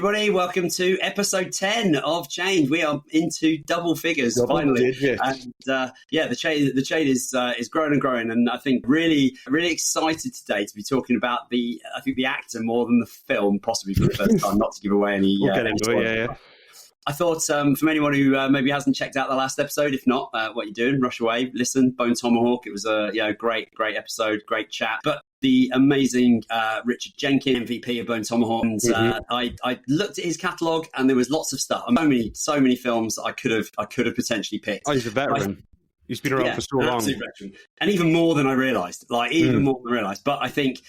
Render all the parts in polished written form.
everybody. Welcome to episode 10 of Change. We are into double figures finally. And the chain is growing and growing. And I think really excited today to be talking about the actor more than the film, possibly for the first time, not to give away any. We'll get into it, yeah. I thought from anyone who maybe hasn't checked out the last episode, if not, what you're doing, rush away, listen. Bone Tomahawk. It was a great episode, great chat. But the amazing Richard Jenkins, MVP of Bone Tomahawk. And, I looked at his catalogue, and there was lots of stuff. So many films that I could have potentially picked. Oh, he's a veteran. He's been around for so long. Veteran. And even more than I realised. More than I realised. But I think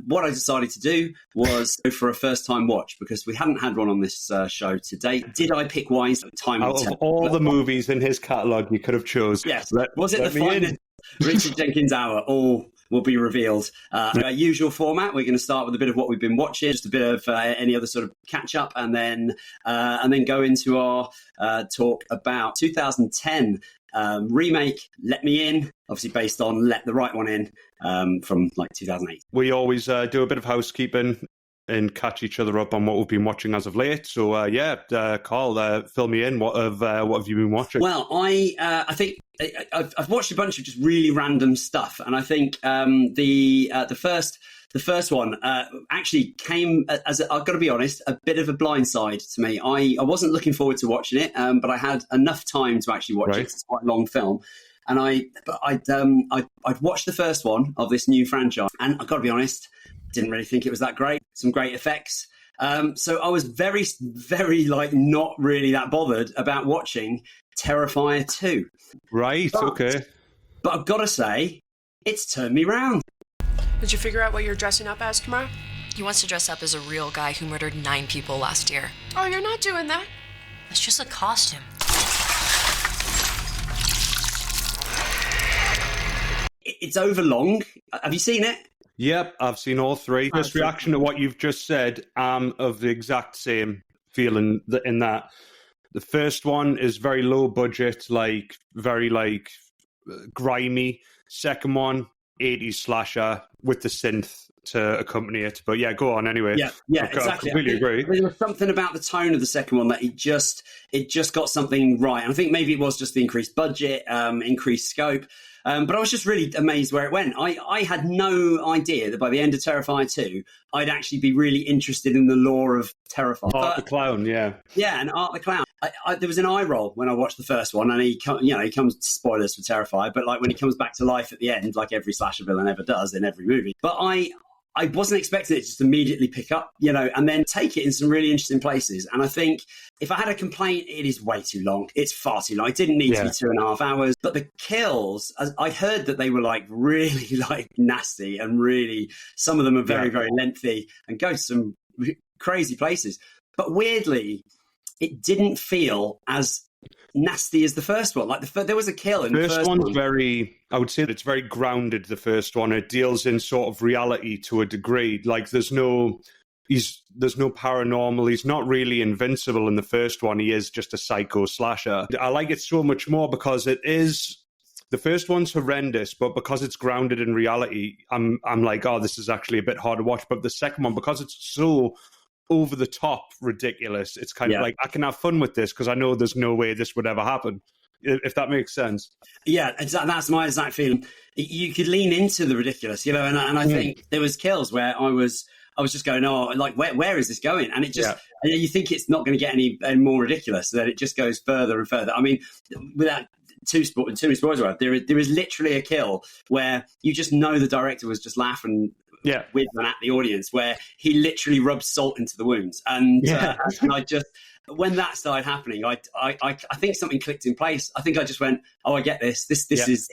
what I decided to do was go for a first-time watch, because we hadn't had one on this show to date. Did I pick wise? Time out of all the movies in his catalogue you could have chose. Yes. Was it the finest Richard Jenkins hour? All will be revealed. Our usual format, we're going to start with a bit of what we've been watching, just a bit of any other sort of catch-up, and then go into our talk about 2010 remake, Let Me In, obviously based on Let the Right One In from like 2008. We always do a bit of housekeeping and catch each other up on what we've been watching as of late. So, Carl, fill me in. What have you been watching? Well, I think I've watched a bunch of just really random stuff, and I think the first one actually came as I've got to be honest, a bit of a blindside to me. I wasn't looking forward to watching it, but I had enough time to actually watch it. It's quite a long film. And I'd watched the first one of this new franchise, and I've got to be honest, didn't really think it was that great. Some great effects. So I was very, very not really that bothered about watching Terrifier 2. Right, okay. But I've got to say, it's turned me round. Did you figure out what you're dressing up as tomorrow? He wants to dress up as a real guy who murdered 9 people last year. Oh, you're not doing that? It's just a costume. It's overlong. Have you seen it? Yep, I've seen all 3. This reaction to what you've just said, of the exact same feeling in that. The first one is very low budget, very grimy. Second one, 80s slasher with the synth to accompany it. But yeah, go on anyway. Yeah, exactly. I completely agree. There was something about the tone of the second one that it just got something right. And I think maybe it was just the increased budget, increased scope. But I was just really amazed where it went. I had no idea that by the end of Terrifier 2, I'd actually be really interested in the lore of Terrifier. Art the Clown, yeah. Yeah, and Art the Clown. There was an eye roll when I watched the first one, and he comes, spoilers for Terrifier, but when he comes back to life at the end, like every slasher villain ever does in every movie. But I wasn't expecting it to just immediately pick up, and then take it in some really interesting places. And I think if I had a complaint, it is way too long. It's far too long. It didn't need to be 2.5 hours. But the kills, I heard that they were really nasty, and really some of them are very, very lengthy and go to some crazy places. But weirdly, it didn't feel as nasty as the first one. There was a kill in the first one. I would say that it's very grounded, the first one. It deals in sort of reality to a degree. There's no paranormal. He's not really invincible in the first one. He is just a psycho slasher. I like it so much more because it is, the first one's horrendous, but because it's grounded in reality, I'm like, oh, this is actually a bit hard to watch. But the second one, because it's so over the top ridiculous, it's kind of like, I can have fun with this because I know there's no way this would ever happen, if that makes sense. Yeah, that's my exact feeling. You could lean into the ridiculous, and I think there was kills where I was just going, where is this going? And it just, you think it's not going to get any more ridiculous, that it just goes further and further. I mean, without too many spoilers around, there is literally a kill where you just know the director was just laughing with and at the audience, where he literally rubs salt into the wounds. And I just, when that started happening, I think something clicked in place. I think I just went, oh, I get this. This is,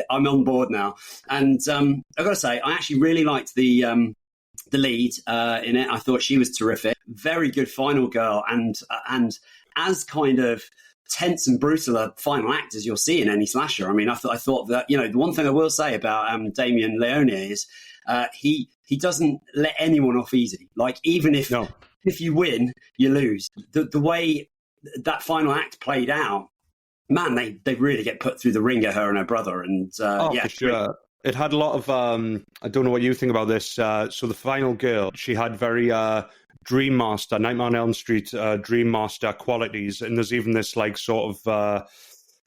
I'm on board now. And I've got to say, I actually really liked the lead in it. I thought she was terrific. Very good final girl, and as kind of tense and brutal a final act as you'll see in any slasher. I mean, I thought that, the one thing I will say about Damien Leone is he doesn't let anyone off easy. Even if you win, you lose. The way that final act played out, man, they really get put through the ringer, her and her brother. And for sure. It had a lot of, I don't know what you think about this. So the final girl, she had very Dream Master, Nightmare on Elm Street, Dream Master qualities. And there's even this like sort of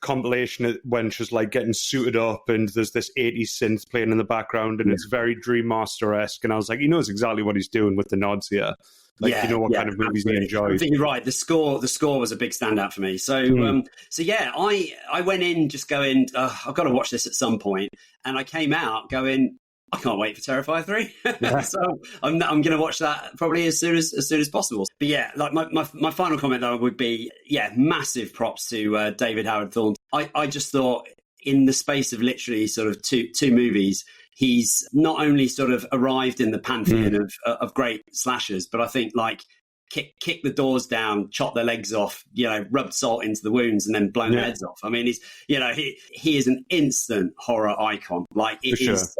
compilation when she's like getting suited up and there's this 80s synth playing in the background and it's very Dream Master-esque. And I was like, he knows exactly what he's doing with the nods here. Like, you know what kind of movies he enjoys. I think you're right. The score was a big standout for me. So, I went in just going, I've got to watch this at some point, and I came out going, I can't wait for Terrifier 3. Yeah. So I'm going to watch that probably as soon as possible. But yeah, like my final comment though would be, massive props to David Howard Thornton. I just thought in the space of literally sort of two movies, he's not only sort of arrived in the pantheon of great slashers, but I think like kick the doors down, chop their legs off, rubbed salt into the wounds and then blown their heads off. I mean, he is an instant horror icon. Like it is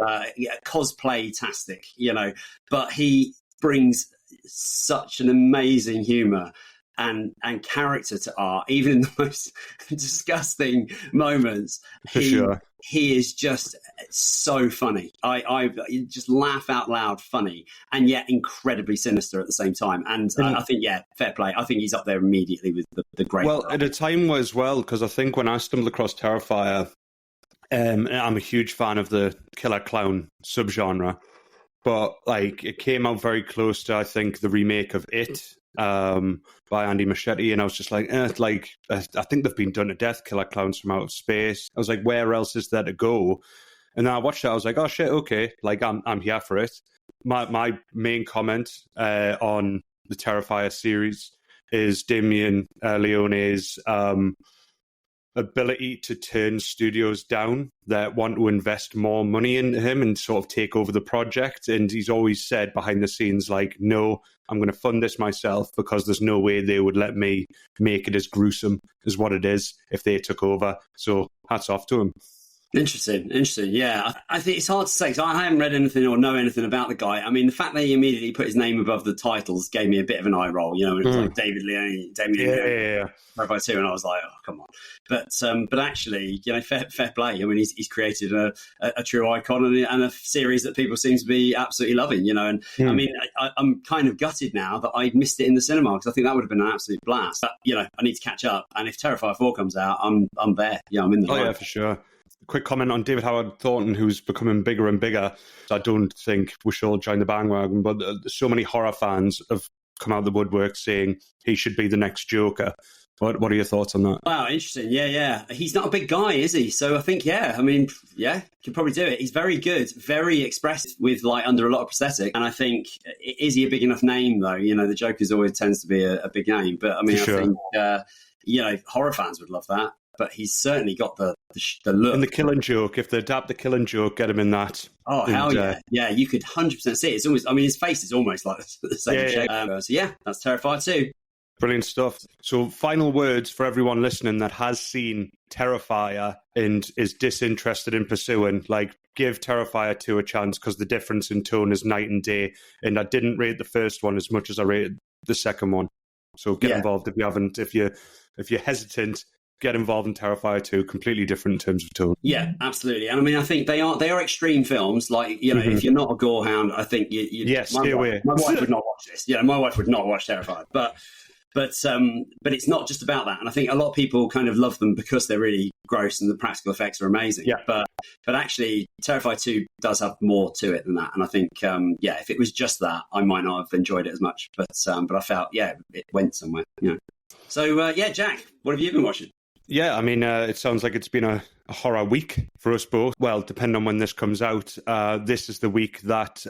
cosplay-tastic, but he brings such an amazing humor and character to art, even in the most disgusting moments. He is just so funny. I just laugh out loud funny and yet incredibly sinister at the same time. And I think, fair play. I think he's up there immediately with the great. Well, at a time as well, because I think when I stumbled across Terrifier, I'm a huge fan of the killer clown subgenre, but like it came out very close to, I think, the remake of It by Andy Muschietti, and I was just like, I think they've been done to death, killer clowns from outer space. I was like, where else is there to go? And then I watched it, I was like, oh shit, okay, like I'm here for it. My main comment on the Terrifier series is Damien Leone's ability to turn studios down that want to invest more money into him and sort of take over the project. And he's always said behind the scenes, like, no, I'm going to fund this myself because there's no way they would let me make it as gruesome as what it is if they took over. So hats off to him. Interesting. Yeah, I think it's hard to say because I haven't read anything or know anything about the guy. I mean, the fact that he immediately put his name above the titles gave me a bit of an eye roll. It was like David Leone, Terrifier 2, and I was like, oh, come on. But actually, fair play. I mean, he's created a true icon and a series that people seem to be absolutely loving. I mean, I'm kind of gutted now that I missed it in the cinema because I think that would have been an absolute blast. But I need to catch up, and if Terrifier 4 comes out, I'm there. I'm in the. Oh yeah, for sure. Quick comment on David Howard Thornton, who's becoming bigger and bigger. I don't think we should all join the bandwagon, but so many horror fans have come out of the woodwork saying he should be the next Joker. What are your thoughts on that? Wow, interesting. Yeah. He's not a big guy, is he? So I think, can probably do it. He's very good, very expressive with like under a lot of prosthetic. And I think, is he a big enough name though? The Joker's always tends to be a big name. But I mean, I think, horror fans would love that. But he's certainly got the look. And the Killing Joke, if they adapt the Killing Joke, get him in that. Oh, hell yeah. Yeah, you could 100% see it. It's almost, I mean, his face is almost like the same shape. That's Terrifier 2. Brilliant stuff. So final words for everyone listening that has seen Terrifier and is disinterested in pursuing, like, give Terrifier 2 a chance because the difference in tone is night and day. And I didn't rate the first one as much as I rated the second one. So get involved if you haven't. If you're hesitant, get involved in Terrifier 2, completely different in terms of tone. Yeah, absolutely. And I mean, I think they are extreme films. Like, if you're not a gorehound, I think stay away. My wife would not watch this. My wife would not watch Terrifier. But it's not just about that. And I think a lot of people kind of love them because they're really gross and the practical effects are amazing. Yeah. But actually, Terrifier 2 does have more to it than that. And I think, if it was just that, I might not have enjoyed it as much. But I felt, it went somewhere. So, Jack, what have you been watching? Yeah, I mean, it sounds like it's been a horror week for us both. Well, depending on when this comes out, this is the week that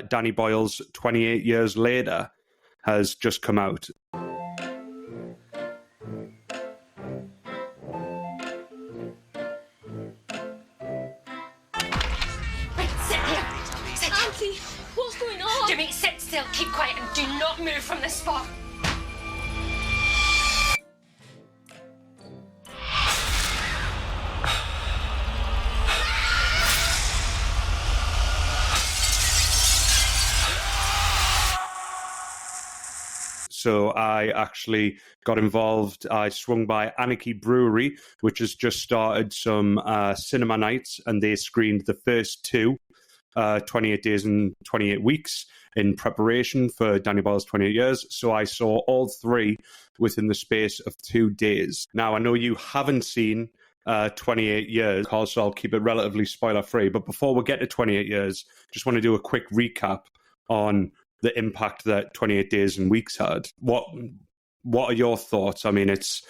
Danny Boyle's 28 Years Later has just come out. Auntie, what's going on? Jimmy, sit still, keep quiet, and do not move from this spot. So I actually got involved. I swung by Anarchy Brewery, which has just started some cinema nights, and they screened the first two 28 Days and 28 Weeks in preparation for Danny Boyle's 28 years. So I saw all three within the space of 2 days. Now, I know you haven't seen 28 years, so I'll keep it relatively spoiler-free. But before we get to 28 years, just want to do a quick recap on the impact that 28 Days and Weeks had. What are your thoughts? I mean, it's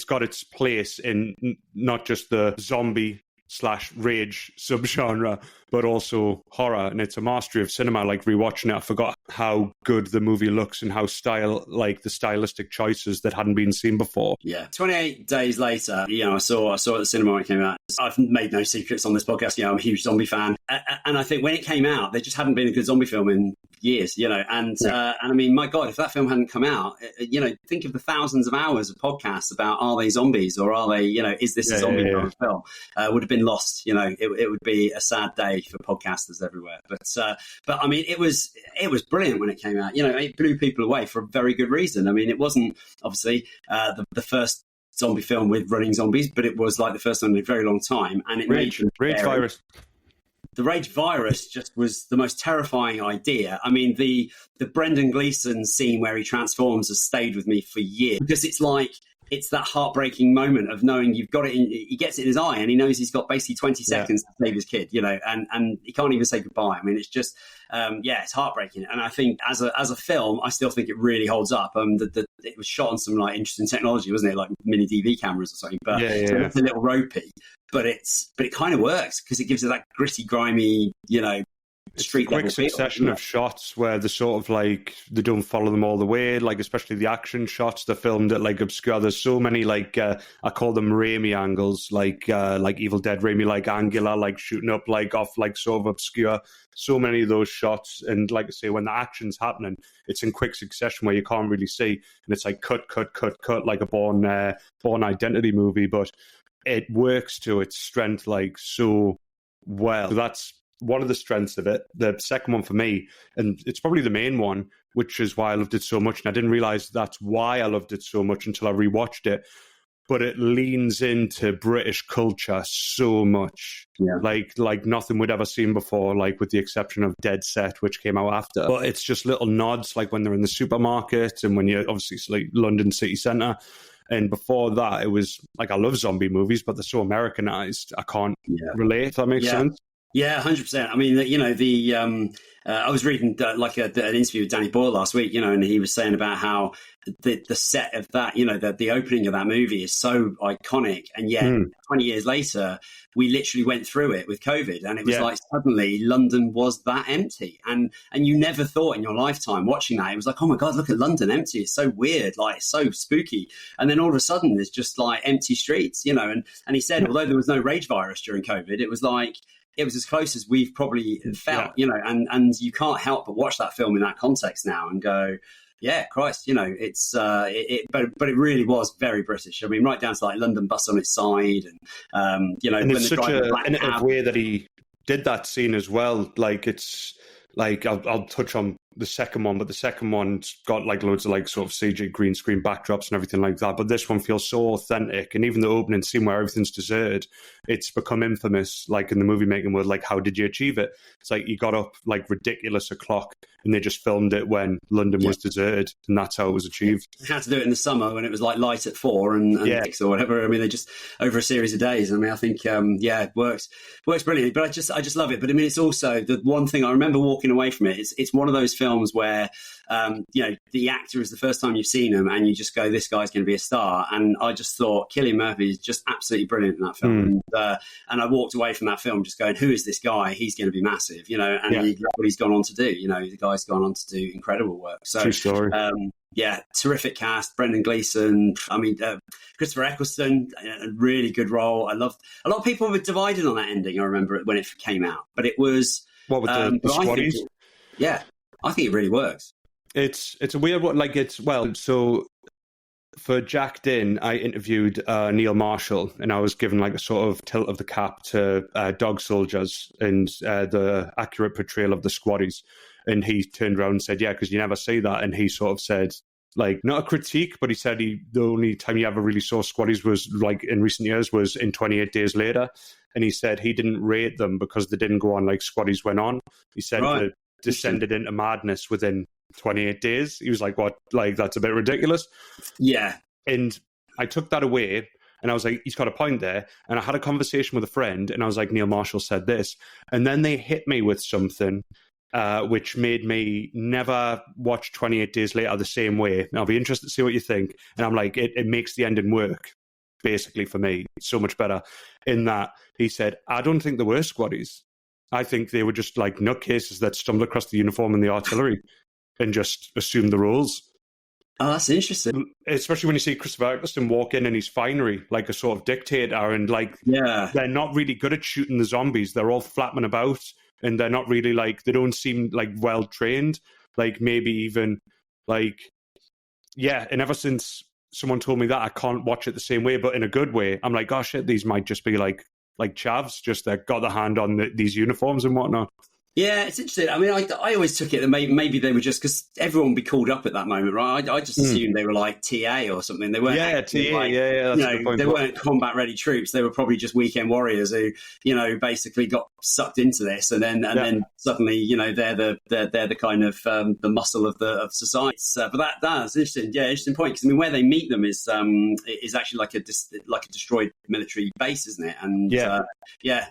got its place in not just the zombie / rage subgenre, but also horror, and it's a mastery of cinema. Like, rewatching it, I forgot how good the movie looks and how the stylistic choices that hadn't been seen before. Yeah, 28 days later, I saw it at the cinema when it came out. I've made no secrets on this podcast. I'm a huge zombie fan, and I think when it came out, there just hadn't been a good zombie film in years. And I mean, my God, if that film hadn't come out, think of the thousands of hours of podcasts about, are they zombies or are they, is this a zombie film? Would have been lost. It would be a sad day for podcasters everywhere. But I mean, it was brilliant when it came out. It blew people away for a very good reason. I mean, it wasn't obviously the first zombie film with running zombies, but it was like the first one in a very long time, and it Rage virus. The rage virus just was the most terrifying idea. I mean, the Brendan Gleeson scene where he transforms has stayed with me for years, because it's that heartbreaking moment of knowing you've got it in, he gets it in his eye and he knows he's got basically 20 seconds to save his kid, and he can't even say goodbye. I mean, it's just, it's heartbreaking. And I think as a film, I still think it really holds up. It was shot on some interesting technology, wasn't it? Like mini DV cameras or something, but it's a little ropey, but it kind of works because it gives it that gritty, grimy, street quick succession of shots where they sort of they don't follow them all the way, especially the action shots. They're filmed at obscure. There's so many I call them Raimi angles, like Evil Dead Raimi, angular, shooting up off sort of obscure. So many of those shots, and like I say, when the action's happening, it's in quick succession where you can't really see, and it's cut like a Born Identity movie, but it works to its strength so well. So that's one of the strengths of it. The second one for me, and it's probably the main one, which is why I loved it so much, and I didn't realize that's why I loved it so much until I rewatched it, but it leans into British culture so much, like nothing we'd ever seen before, with the exception of Dead Set, which came out after. But it's just little nods, when they're in the supermarket and when you're obviously London city centre. And before that, it was I love zombie movies, but they're so Americanized, I can't relate, if that makes sense. Yeah, 100%. I mean, I was reading an interview with Danny Boyle last week, and he was saying about how the set of that, the opening of that movie is so iconic, and yet 20 years later, we literally went through it with COVID, and it was suddenly London was that empty, and you never thought in your lifetime watching that, it was oh my God, look at London empty. It's so weird, it's so spooky, and then all of a sudden there's just empty streets, and he said although there was no rage virus during COVID, it was it was as close as we've probably felt, and you can't help but watch that film in that context now and go, yeah, Christ, it's but it really was very British. I mean, right down to London bus on its side, and and it's such an innovative way that he did that scene as well. It's I'll touch on the second one, but the second one's got loads of sort of CG green screen backdrops and everything like that. But this one feels so authentic, and even the opening scene where everything's deserted, it's become infamous. In the movie making world, how did you achieve it? It's you got up ridiculous o'clock, and they just filmed it when London was deserted, and that's how it was achieved. They had to do it in the summer when it was light at 4 and 6 or whatever. I mean, they just over a series of days. I mean, I think it works brilliantly. But I just love it. But I mean, it's also the one thing I remember walking away from it. It's one of those films where the actor is the first time you've seen him, and you just go, this guy's going to be a star. And I just thought Cillian Murphy is just absolutely brilliant in that film. And I walked away from that film just going, who is this guy? He's going to be massive, and what he's gone on to do. The guy's gone on to do incredible work. So, true story. Terrific cast. Brendan Gleeson. I mean, Christopher Eccleston, a really good role. I loved. A lot of people were divided on that ending. I remember it when it came out, but it was what with the squaddies. I think it really works. It's a weird one. So for Jacked In, I interviewed Neil Marshall, and I was given a sort of tilt of the cap to Dog Soldiers and the accurate portrayal of the squaddies. And he turned around and said, yeah, because you never see that. And he sort of said, not a critique, but he said the only time you ever really saw squaddies was in recent years was in 28 Days Later. and he said he didn't rate them because they didn't go on like Squaddies went on. He said they descended into madness within 28 days. He was like, what? Like, that's a bit ridiculous. Yeah. And I took that away, and I was like, he's got a point there. And I had a conversation with a friend, and I was like, Neil Marshall said this. And then they hit me with something which made me never watch 28 Days Later the same way. And I'll be interested to see what you think. And I'm like, it makes the ending work, basically, for me. It's so much better. In that, he said, I don't think they were Squaddies. I think they were just like nutcases that stumbled across the uniform and the artillery and just assumed the roles. Oh, that's interesting. Especially when you see Christopher Eccleston walk in his finery like a sort of dictator, and like they're not really good at shooting the zombies. They're all flapping about, and they're not really like, they don't seem like well trained. Like maybe even like, and ever since someone told me that, I can't watch it the same way, but in a good way. I'm like, oh shit, these might just be like chavs, just that got their hand on these uniforms and whatnot. Yeah, it's interesting. I mean, I always took it that maybe they were just, because everyone would be called up at that moment, right? I just assumed they were like TA or something. They weren't. Yeah, TA. Like, that's a good point. They weren't combat-ready troops. They were probably just weekend warriors who, basically got sucked into this, and then suddenly, they're the kind of the muscle of society. But that's interesting. Yeah, interesting point. Because I mean, where they meet them is actually like a destroyed military base, isn't it? And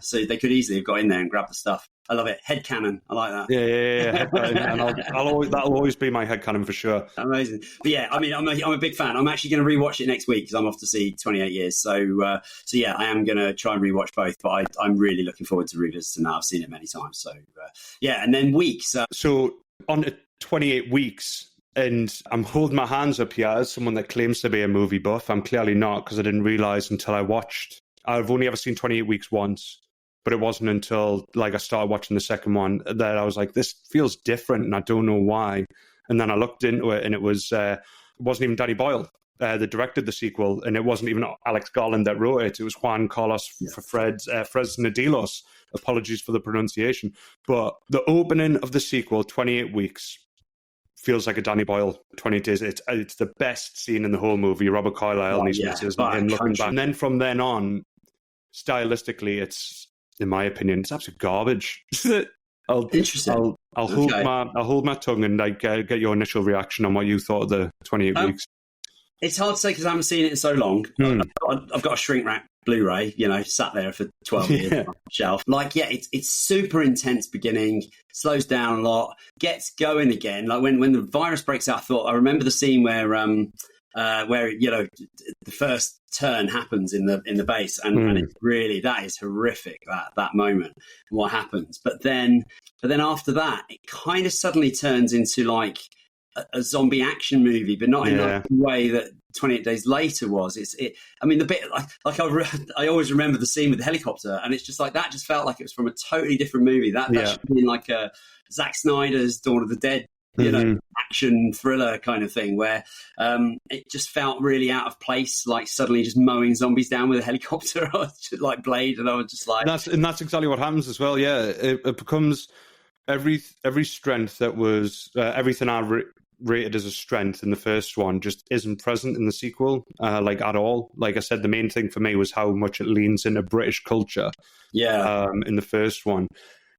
so they could easily have got in there and grabbed the stuff. I love it. Headcanon. I like that. Yeah. And that'll always be my headcanon for sure. Amazing. But yeah, I mean, I'm a big fan. I'm actually going to rewatch it next week because I'm off to see 28 Years. So yeah, I am going to try and rewatch both. But I'm really looking forward to revisiting that. I've seen it many times. So and then Weeks. So on to 28 Weeks. And I'm holding my hands up here as someone that claims to be a movie buff. I'm clearly not, because I didn't realise until I've only ever seen 28 Weeks once. But it wasn't until I started watching the second one that I was like, this feels different, and I don't know why. And then I looked into it, and it wasn't even Danny Boyle that directed the sequel, and it wasn't even Alex Garland that wrote it. It was Juan Carlos Fresnadilos. Apologies for the pronunciation. But the opening of the sequel, 28 Weeks, feels like a Danny Boyle 28 Days. It's the best scene in the whole movie. Robert Carlyle and his missus, and him looking back. And then from then on, stylistically, it's, in my opinion, it's absolute garbage. Interesting. I'll hold my tongue and get your initial reaction on what you thought of the 28 Weeks. It's hard to say because I haven't seen it in so long. I've got a shrink wrap Blu-ray, sat there for 12 years on the shelf. It's super intense beginning, slows down a lot, gets going again. Like when the virus breaks out, I remember the scene where the first turn happens in the base, and it's really, that is horrific, that moment and what happens. But then after that, it kind of suddenly turns into like a zombie action movie, but not in the way that 28 Days Later was. The bit I always remember the scene with the helicopter, and it's just like that. Just felt like it was from a totally different movie. That should have been like a Zack Snyder's Dawn of the Dead, action thriller kind of thing, where it just felt really out of place, like suddenly just mowing zombies down with a helicopter like Blade, and I was just like, and that's exactly what happens as well. Yeah, it becomes every strength that was everything I rated as a strength in the first one just isn't present in the sequel, at all. Like I said, the main thing for me was how much it leans into British culture. In the first one,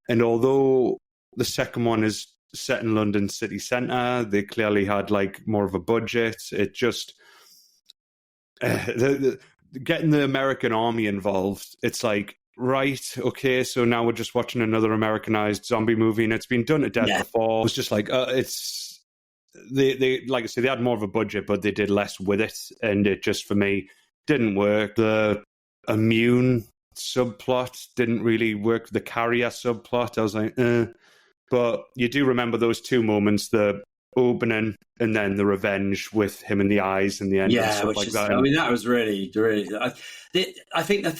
and although the second one is set in London city centre, they clearly had more of a budget. It just getting the American army involved, it's like, right, okay, so now we're just watching another Americanized zombie movie, and it's been done to death before. It was just like it's they like I say, they had more of a budget, but they did less with it, and it just, for me, didn't work. The immune subplot didn't really work. The carrier subplot, I was like, But you do remember those two moments, the opening and then the revenge with him in the eyes in the end, and stuff like that. I mean, that was really, really. I think the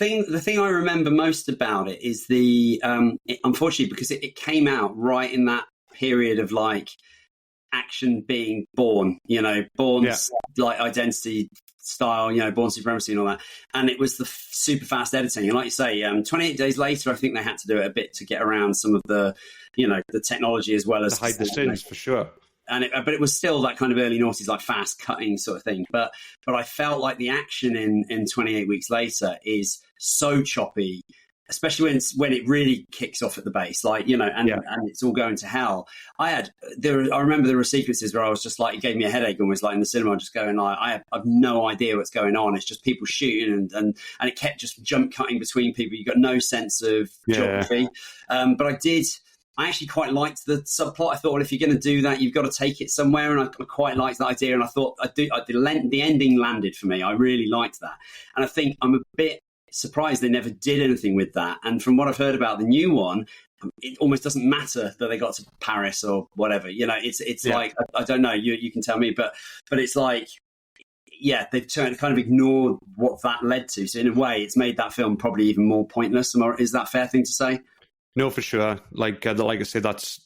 thing I remember most about it is unfortunately, because it came out right in that period of action being born, Bourne's identity style, Bourne Supremacy and all that, and it was the super fast editing. And like you say, 28 Days Later, I think they had to do it a bit to get around some of the, the technology as well as to hide the sins, for sure. But it was still that kind of early noughties, fast cutting sort of thing. But I felt like the action in 28 Weeks Later is so choppy especially when it really kicks off at the base, like, you know, and it's all going to hell. I remember there were sequences where I was just like, it gave me a headache almost, like in the cinema, just going like, I've no idea what's going on. It's just people shooting and it kept just jump cutting between people. You got no sense of geography. But I actually quite liked the subplot. I thought, well, if you're going to do that, you've got to take it somewhere. And I quite liked that idea. And I thought the ending landed for me. I really liked that. And I think I'm a bit surprised they never did anything with that. And from what I've heard about the new one, it almost doesn't matter that they got to Paris or whatever. You know, it's like, I don't know, you can tell me, but it's like, yeah, they've kind of ignored what that led to. So in a way, it's made that film probably even more pointless. Is that a fair thing to say? No, for sure. Like I say, that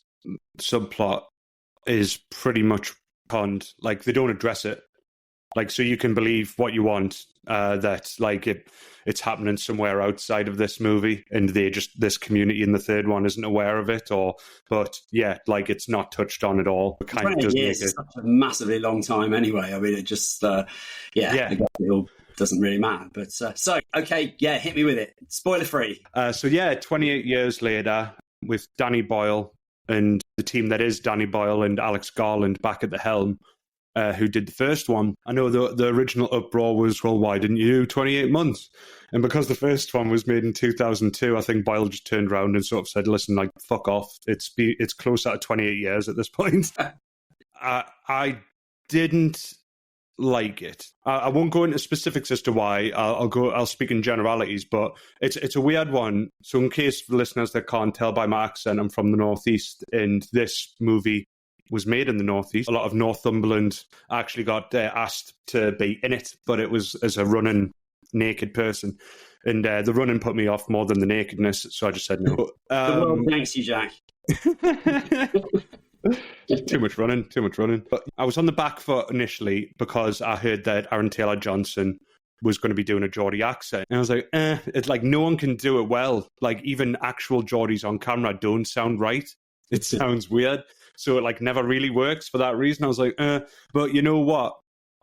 subplot is pretty much pond. Like, they don't address it. Like, so you can believe what you want, that like it's happening somewhere outside of this movie, and this community in the third one isn't aware of it, but yeah, like, it's not touched on at all. It kind of does make it such a massively long time anyway. I mean, it just it all doesn't really matter. But hit me with it. Spoiler free. 28 years later, with Danny Boyle and the team that is Danny Boyle and Alex Garland back at the helm, who did the first one. I know the original uproar was, well, why didn't you do 28 months? And because the first one was made in 2002, I think Boyle just turned around and sort of said, listen, like, fuck off. It's closer to 28 years at this point. I didn't like it. I won't go into specifics as to why. I'll speak in generalities, but it's a weird one. So in case for listeners that can't tell by my accent, I'm from the Northeast, and this movie was made in the Northeast. A lot of Northumberland actually got asked to be in it, but it was as a running naked person. And the running put me off more than the nakedness, so I just said no. The world thanks you, Jack. Too much running. But I was on the back foot initially because I heard that Aaron Taylor-Johnson was going to be doing a Geordie accent. And I was like, it's like, no one can do it well. Like, even actual Geordies on camera don't sound right. It sounds weird. So it, like, never really works for that reason. I was like, but you know what?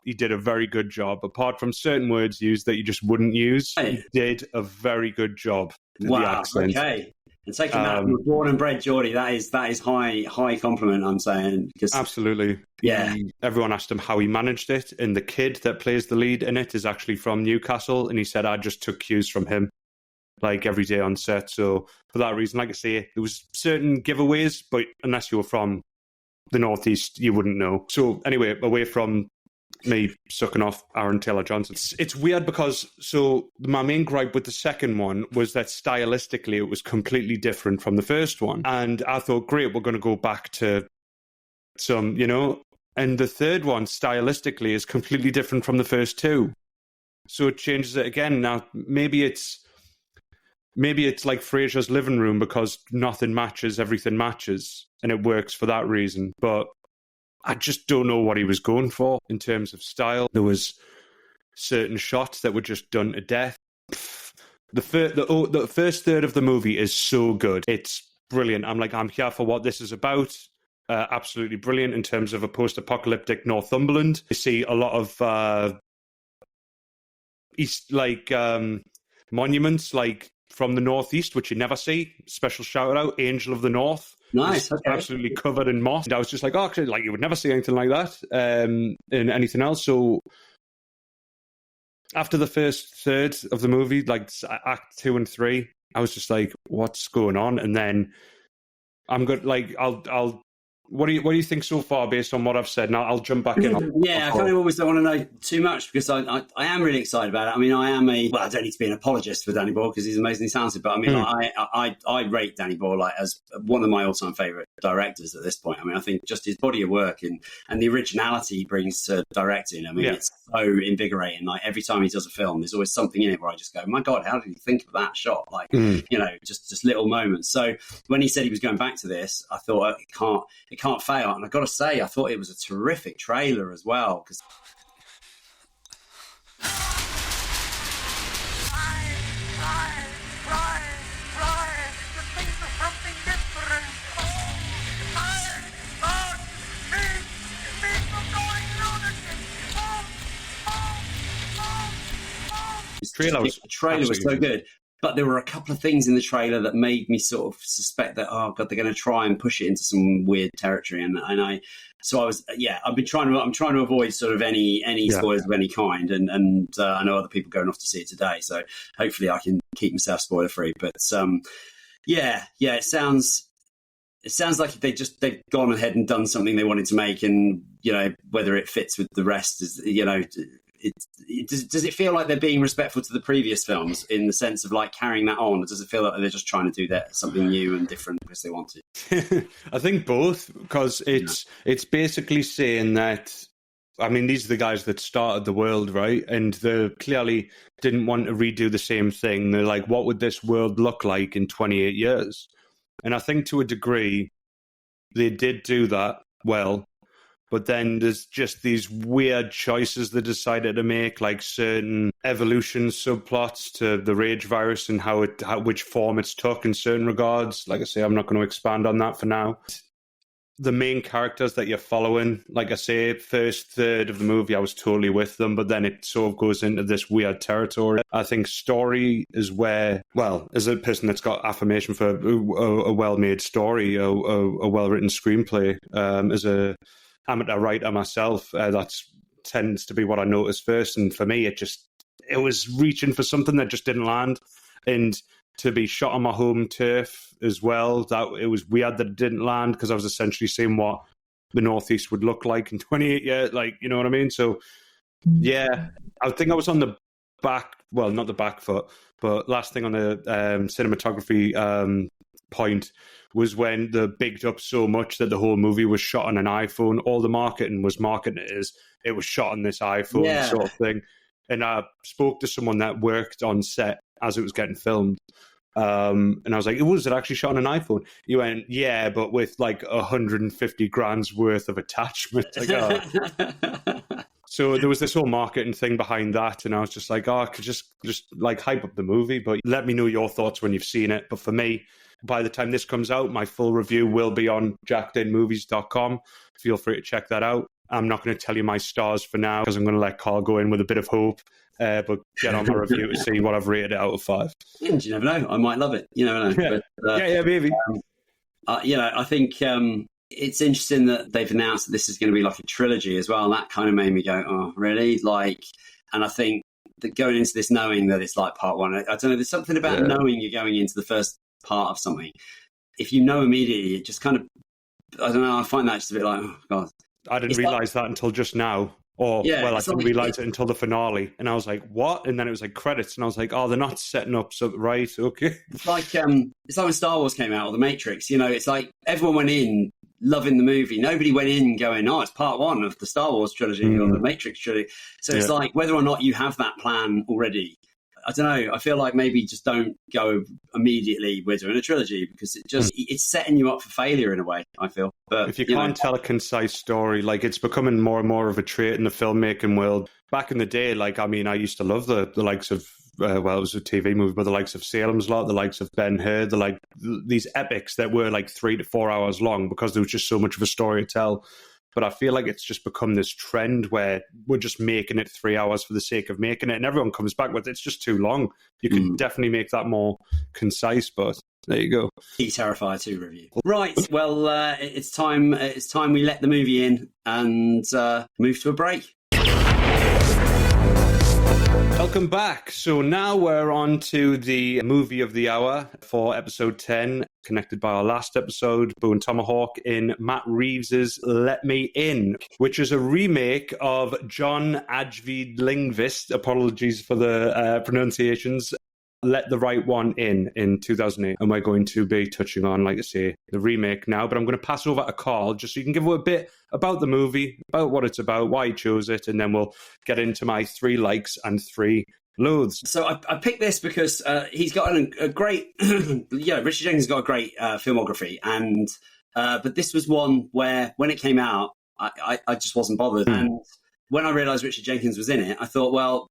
He did a very good job. Apart from certain words used that you just wouldn't use, he did a very good job. Wow, the accent. Okay. And taking that from a born and bred Geordie, that is high compliment, I'm saying. Because, absolutely. Yeah. Everyone asked him how he managed it, and the kid that plays the lead in it is actually from Newcastle, and he said, I just took cues from him, like, every day on set. So for that reason, like I say, there was certain giveaways, but unless you were from the Northeast, you wouldn't know. So anyway, away from me sucking off Aaron Taylor-Johnson. It's weird because, so my main gripe with the second one was that stylistically it was completely different from the first one. And I thought, great, we're going to go back to some, you know, and the third one stylistically is completely different from the first two. So it changes it again. Now, maybe it's like Frasier's living room because nothing matches, everything matches, and it works for that reason. But I just don't know what he was going for in terms of style. There was certain shots that were just done to death. The first third of the movie is so good. It's brilliant. I'm here for what this is about. Absolutely brilliant in terms of a post-apocalyptic Northumberland. You see a lot of monuments, like, from the Northeast, which you never see. Special shout out, Angel of the North. Nice, okay. Absolutely covered in moss. And I was just like, oh, actually, like, you would never see anything like that in anything else. So after the first third of the movie, like Act 2 and 3, I was just like, what's going on? And then I'm good. Like, I'll. What do you think so far based on what I've said? Now I'll jump back in. I kind of always don't want to know too much because I am really excited about it. I mean, I don't need to be an apologist for Danny Boyle because he's amazingly talented, but I mean, I rate Danny Boyle like as one of my all-time favourite directors at this point. I mean, I think just his body of work and the originality he brings to directing, I mean, it's so invigorating. Like, every time he does a film, there's always something in it where I just go, my God, how did he think of that shot? Like, you know, just little moments. So when he said he was going back to this, I thought it can't fail. And I've got to say, I thought it was a terrific trailer as well. Because the trailer was so good. But there were a couple of things in the trailer that made me sort of suspect that, oh God, they're going to try and push it into some weird territory. I'm trying to avoid sort of any spoilers of any kind. And I know other people going off to see it today, so hopefully I can keep myself spoiler free. But it sounds like they've gone ahead and done something they wanted to make, and whether it fits with the rest is does it feel like they're being respectful to the previous films in the sense of like carrying that on, or does it feel like they're just trying to do that something new and different because they want to? I think both, because it's basically saying that, I mean, these are the guys that started the world, right? And they clearly didn't want to redo the same thing. They're like, what would this world look like in 28 years? And I think to a degree, they did do that well. But then there's just these weird choices they decided to make, like certain evolution subplots to the rage virus and which form it's took in certain regards. Like I say, I'm not going to expand on that for now. The main characters that you're following, like I say, first third of the movie, I was totally with them, but then it sort of goes into this weird territory. I think story is where, well, as a person that's got affirmation for a well-made story, a well-written screenplay, as a amateur writer myself, that tends to be what I notice first. And for me, it was reaching for something that just didn't land. And to be shot on my home turf as well, that it was weird that it didn't land, because I was essentially seeing what the Northeast would look like in 28 years, like, you know what I mean? So, yeah, I think I was on the back, well, not the back foot, but last thing on the cinematography point was when they bigged up so much that the whole movie was shot on an iPhone. All the marketing was marketing it as it was shot on this iPhone sort of thing. And I spoke to someone that worked on set as it was getting filmed. And I was like, was it actually shot on an iPhone? He went, yeah, but with like 150 grand's worth of attachments. Like, oh. So there was this whole marketing thing behind that, and I was just like, I could just like hype up the movie, but let me know your thoughts when you've seen it. But for me, by the time this comes out, my full review will be on jackedinmovies.com. Feel free to check that out. I'm not going to tell you my stars for now, because I'm going to let Carl go in with a bit of hope, but get on my review to see what I've rated it out of 5. And you never know, I might love it. You never know. Yeah, but, maybe. I think it's interesting that they've announced that this is going to be like a trilogy as well. And that kind of made me go, oh, really? Like, and I think that going into this knowing that it's like part 1, I don't know, there's something about knowing you're going into the first part of something. If you know immediately, it just kind of, I don't know, I find that just a bit like, oh, God. I didn't realise that until just now. I didn't realise it until the finale. And I was like, what? And then it was like credits. And I was like, oh, they're not setting up something right. Okay. It's like when Star Wars came out, or The Matrix, it's like everyone went in loving the movie. Nobody went in going, oh, it's part 1 of the Star Wars trilogy or the Matrix trilogy. So it's like whether or not you have that plan already. I don't know. I feel like maybe just don't go immediately, we're doing a trilogy, because it's setting you up for failure in a way, I feel. But if you can't tell a concise story, like, it's becoming more and more of a trait in the filmmaking world. Back in the day, like, I mean, I used to love the likes of, it was a TV movie, but the likes of Salem's Lot, the likes of Ben-Hur, these epics that were like 3 to 4 hours long, because there was just so much of a story to tell. But I feel like it's just become this trend where we're just making it 3 hours for the sake of making it, and everyone comes back with it's just too long. You can definitely make that more concise, but there you go. Terrifier 2 review. Right, well, it's time we let the movie in and move to a break. Welcome back. So now we're on to the movie of the hour for episode 10, connected by our last episode, Bone Tomahawk, in Matt Reeves's Let Me In, which is a remake of John Ajvid Lindqvist, apologies for the pronunciations, Let the Right One in 2008. And we're going to be touching on, like I say, the remake now, but I'm going to pass over to Carl just so you can give a bit about the movie, about what it's about, why he chose it, and then we'll get into my 3 likes and 3 loathes. So I picked this because he's got a great, Richard Jenkins has got a great filmography, and but this was one where when it came out, I just wasn't bothered. And when I realised Richard Jenkins was in it, I thought, well,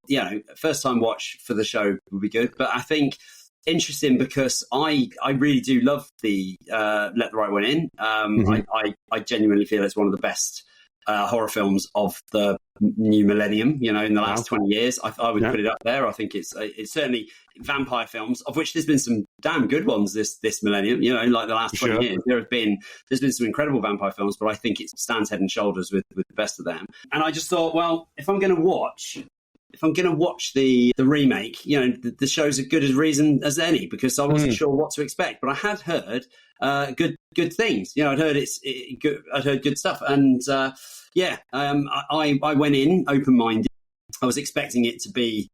first time watch for the show would be good. But I think interesting because I really do love the Let the Right One In. I genuinely feel it's one of the best horror films of the new millennium, in the last 20 years. I would put it up there. I think it's certainly vampire films, of which there's been some damn good ones this millennium, you know, like the last 20 years. There's been some incredible vampire films, but I think it stands head and shoulders with the best of them. And I just thought, well, if I'm going to watch the remake, you know, the show's as good a reason as any, because I wasn't sure what to expect. But I had heard good things. You know, I'd heard good stuff, and I went in open-minded. I was expecting it to be,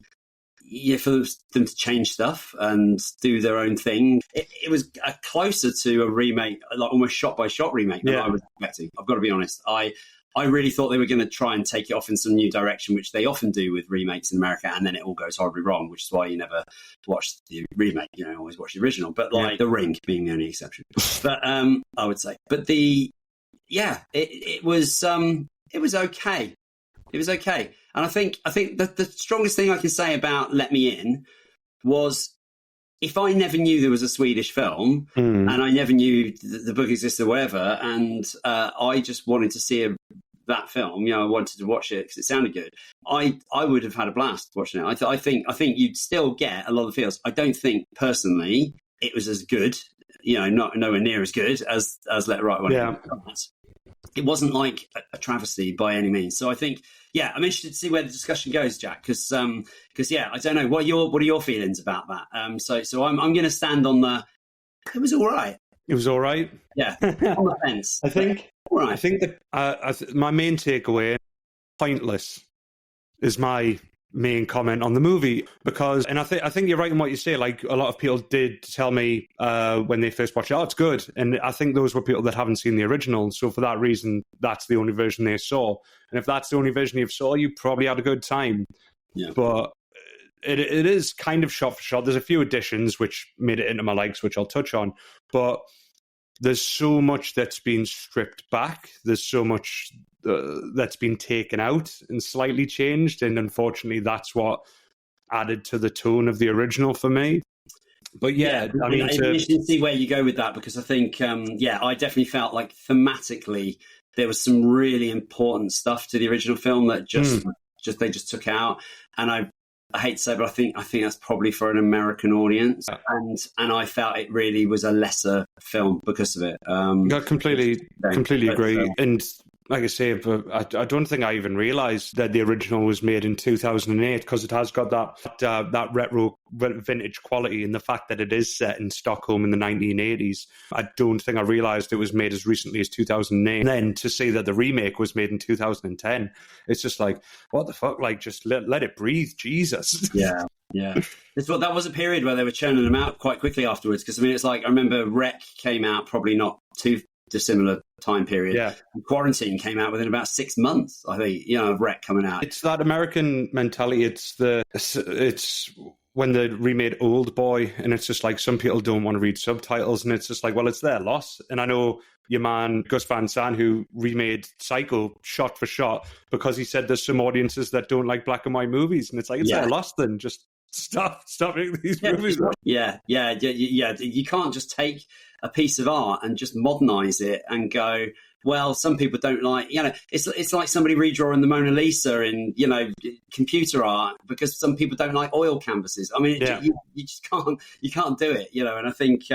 for them to change stuff and do their own thing. It was closer to a remake, like almost shot-by-shot remake than I was expecting. I've got to be honest. I really thought they were going to try and take it off in some new direction, which they often do with remakes in America, and then it all goes horribly wrong, which is why you never watch the remake. You know, always watch the original. But like The Ring being the only exception. But I would say, but it was okay. It was okay, and I think that the strongest thing I can say about Let Me In was, if I never knew there was a Swedish film and I never knew the book existed or whatever, and I just wanted to see that film, you know, I wanted to watch it because it sounded good, I would have had a blast watching it. I think you'd still get a lot of feels. I don't think personally it was as good, you know, nowhere near as good as Let the Right One In. It wasn't like a travesty by any means. So I think, I'm interested to see where the discussion goes, Jack, because I don't know, what are your feelings about that? So I'm going to stand on it was all right. It was all right. Yeah, on the fence. I think. All right. I think that my main takeaway, pointless, is my main comment on the movie, because, and I think you're right in what you say. Like, a lot of people did tell me when they first watched it, it's good, and I think those were people that haven't seen the original. So for that reason, that's the only version they saw. And if that's the only version you saw, you probably had a good time. Yeah. But it is kind of shot for shot. There's a few additions which made it into my likes, which I'll touch on. But there's so much that's been stripped back. There's so much that's been taken out and slightly changed. And unfortunately, that's what added to the tone of the original for me. But I mean, it's interesting to see where you go with that, because I think, I definitely felt like thematically there was some really important stuff to the original film that they just took out. And I hate to say, but I think that's probably for an American audience, and I felt it really was a lesser film because of it. I completely agree. And like I say, I don't think I even realised that the original was made in 2008, because it has got that retro vintage quality, and the fact that it is set in Stockholm in the 1980s. I don't think I realised it was made as recently as 2008. And then to see that the remake was made in 2010, it's just like, what the fuck? Like, just let it breathe, Jesus. Yeah. Yeah, that was a period where they were churning them out quite quickly afterwards. Because I mean, it's like, I remember Rec came out probably not too dissimilar time period. Yeah, and Quarantine came out within about 6 months, I think, you know, of Rec coming out. It's that American mentality. It's when they remade Old Boy, and it's just like, some people don't want to read subtitles, and it's just like, well, it's their loss. And I know your man Gus Van Sant, who remade Psycho shot for shot, because he said there's some audiences that don't like black and white movies, and it's like, it's their loss then. Just stop making these movies. Yeah. You can't just take a piece of art and just modernize it and go, well, some people don't like, you know, it's like somebody redrawing the Mona Lisa in, you know, computer art, because some people don't like oil canvases. I mean, you just can't do it, you know. And I think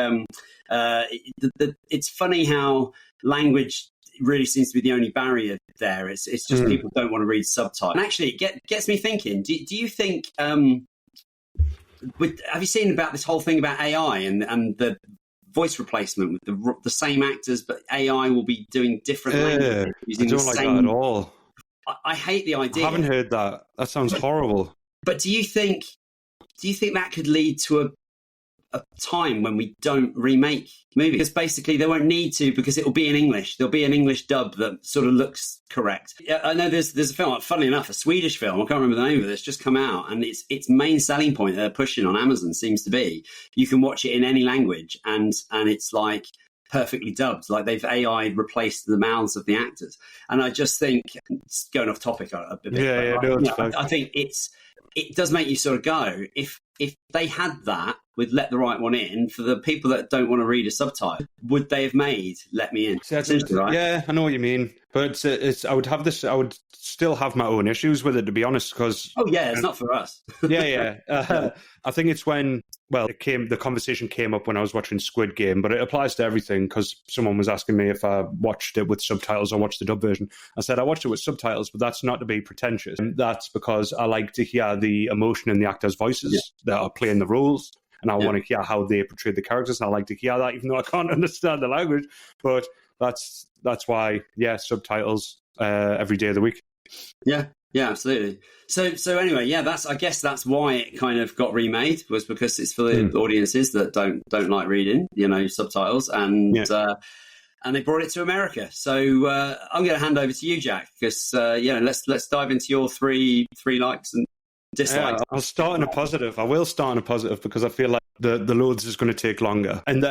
it's funny how language really seems to be the only barrier there. It's just people don't want to read subtitles. And actually, it gets me thinking, do you think, have you seen about this whole thing about AI and the voice replacement with the same actors, but AI will be doing different languages using I don't like that at all. I hate the idea. I haven't heard that. That sounds horrible. But do you think that could lead to a time when we don't remake movies? Because basically they won't need to, because it will be in English. There'll be an English dub that sort of looks correct. I know there's a film, funnily enough, a Swedish film, I can't remember the name of it, it's just come out, and its main selling point they're pushing on Amazon seems to be you can watch it in any language, and it's like perfectly dubbed, like they've AI replaced the mouths of the actors. And I just think, it's going off topic a bit, I think it does make you sort of go, if they had that with Let the Right One In, for the people that don't want to read a subtitle, would they have made Let Me In? Right? Yeah, I know what you mean. But I would still have my own issues with it, to be honest, because... Oh, yeah, it's not for us. I think it's when, the conversation came up when I was watching Squid Game, but it applies to everything, because someone was asking me if I watched it with subtitles or watched the dub version. I said I watched it with subtitles, but that's not to be pretentious. And that's because I like to hear the emotion in the actors' voices that are playing the roles, and I want to hear how they portray the characters, and I like to hear that, even though I can't understand the language. But that's why, subtitles every day of the week. Yeah, absolutely. So anyway, I guess that's why it kind of got remade, was because it's for the audiences that don't like reading, subtitles, and they brought it to America. So I'm going to hand over to you, Jack, because let's dive into your three likes and dislikes. I'll start on a positive. I will start on a positive because I feel like the loads is going to take longer, and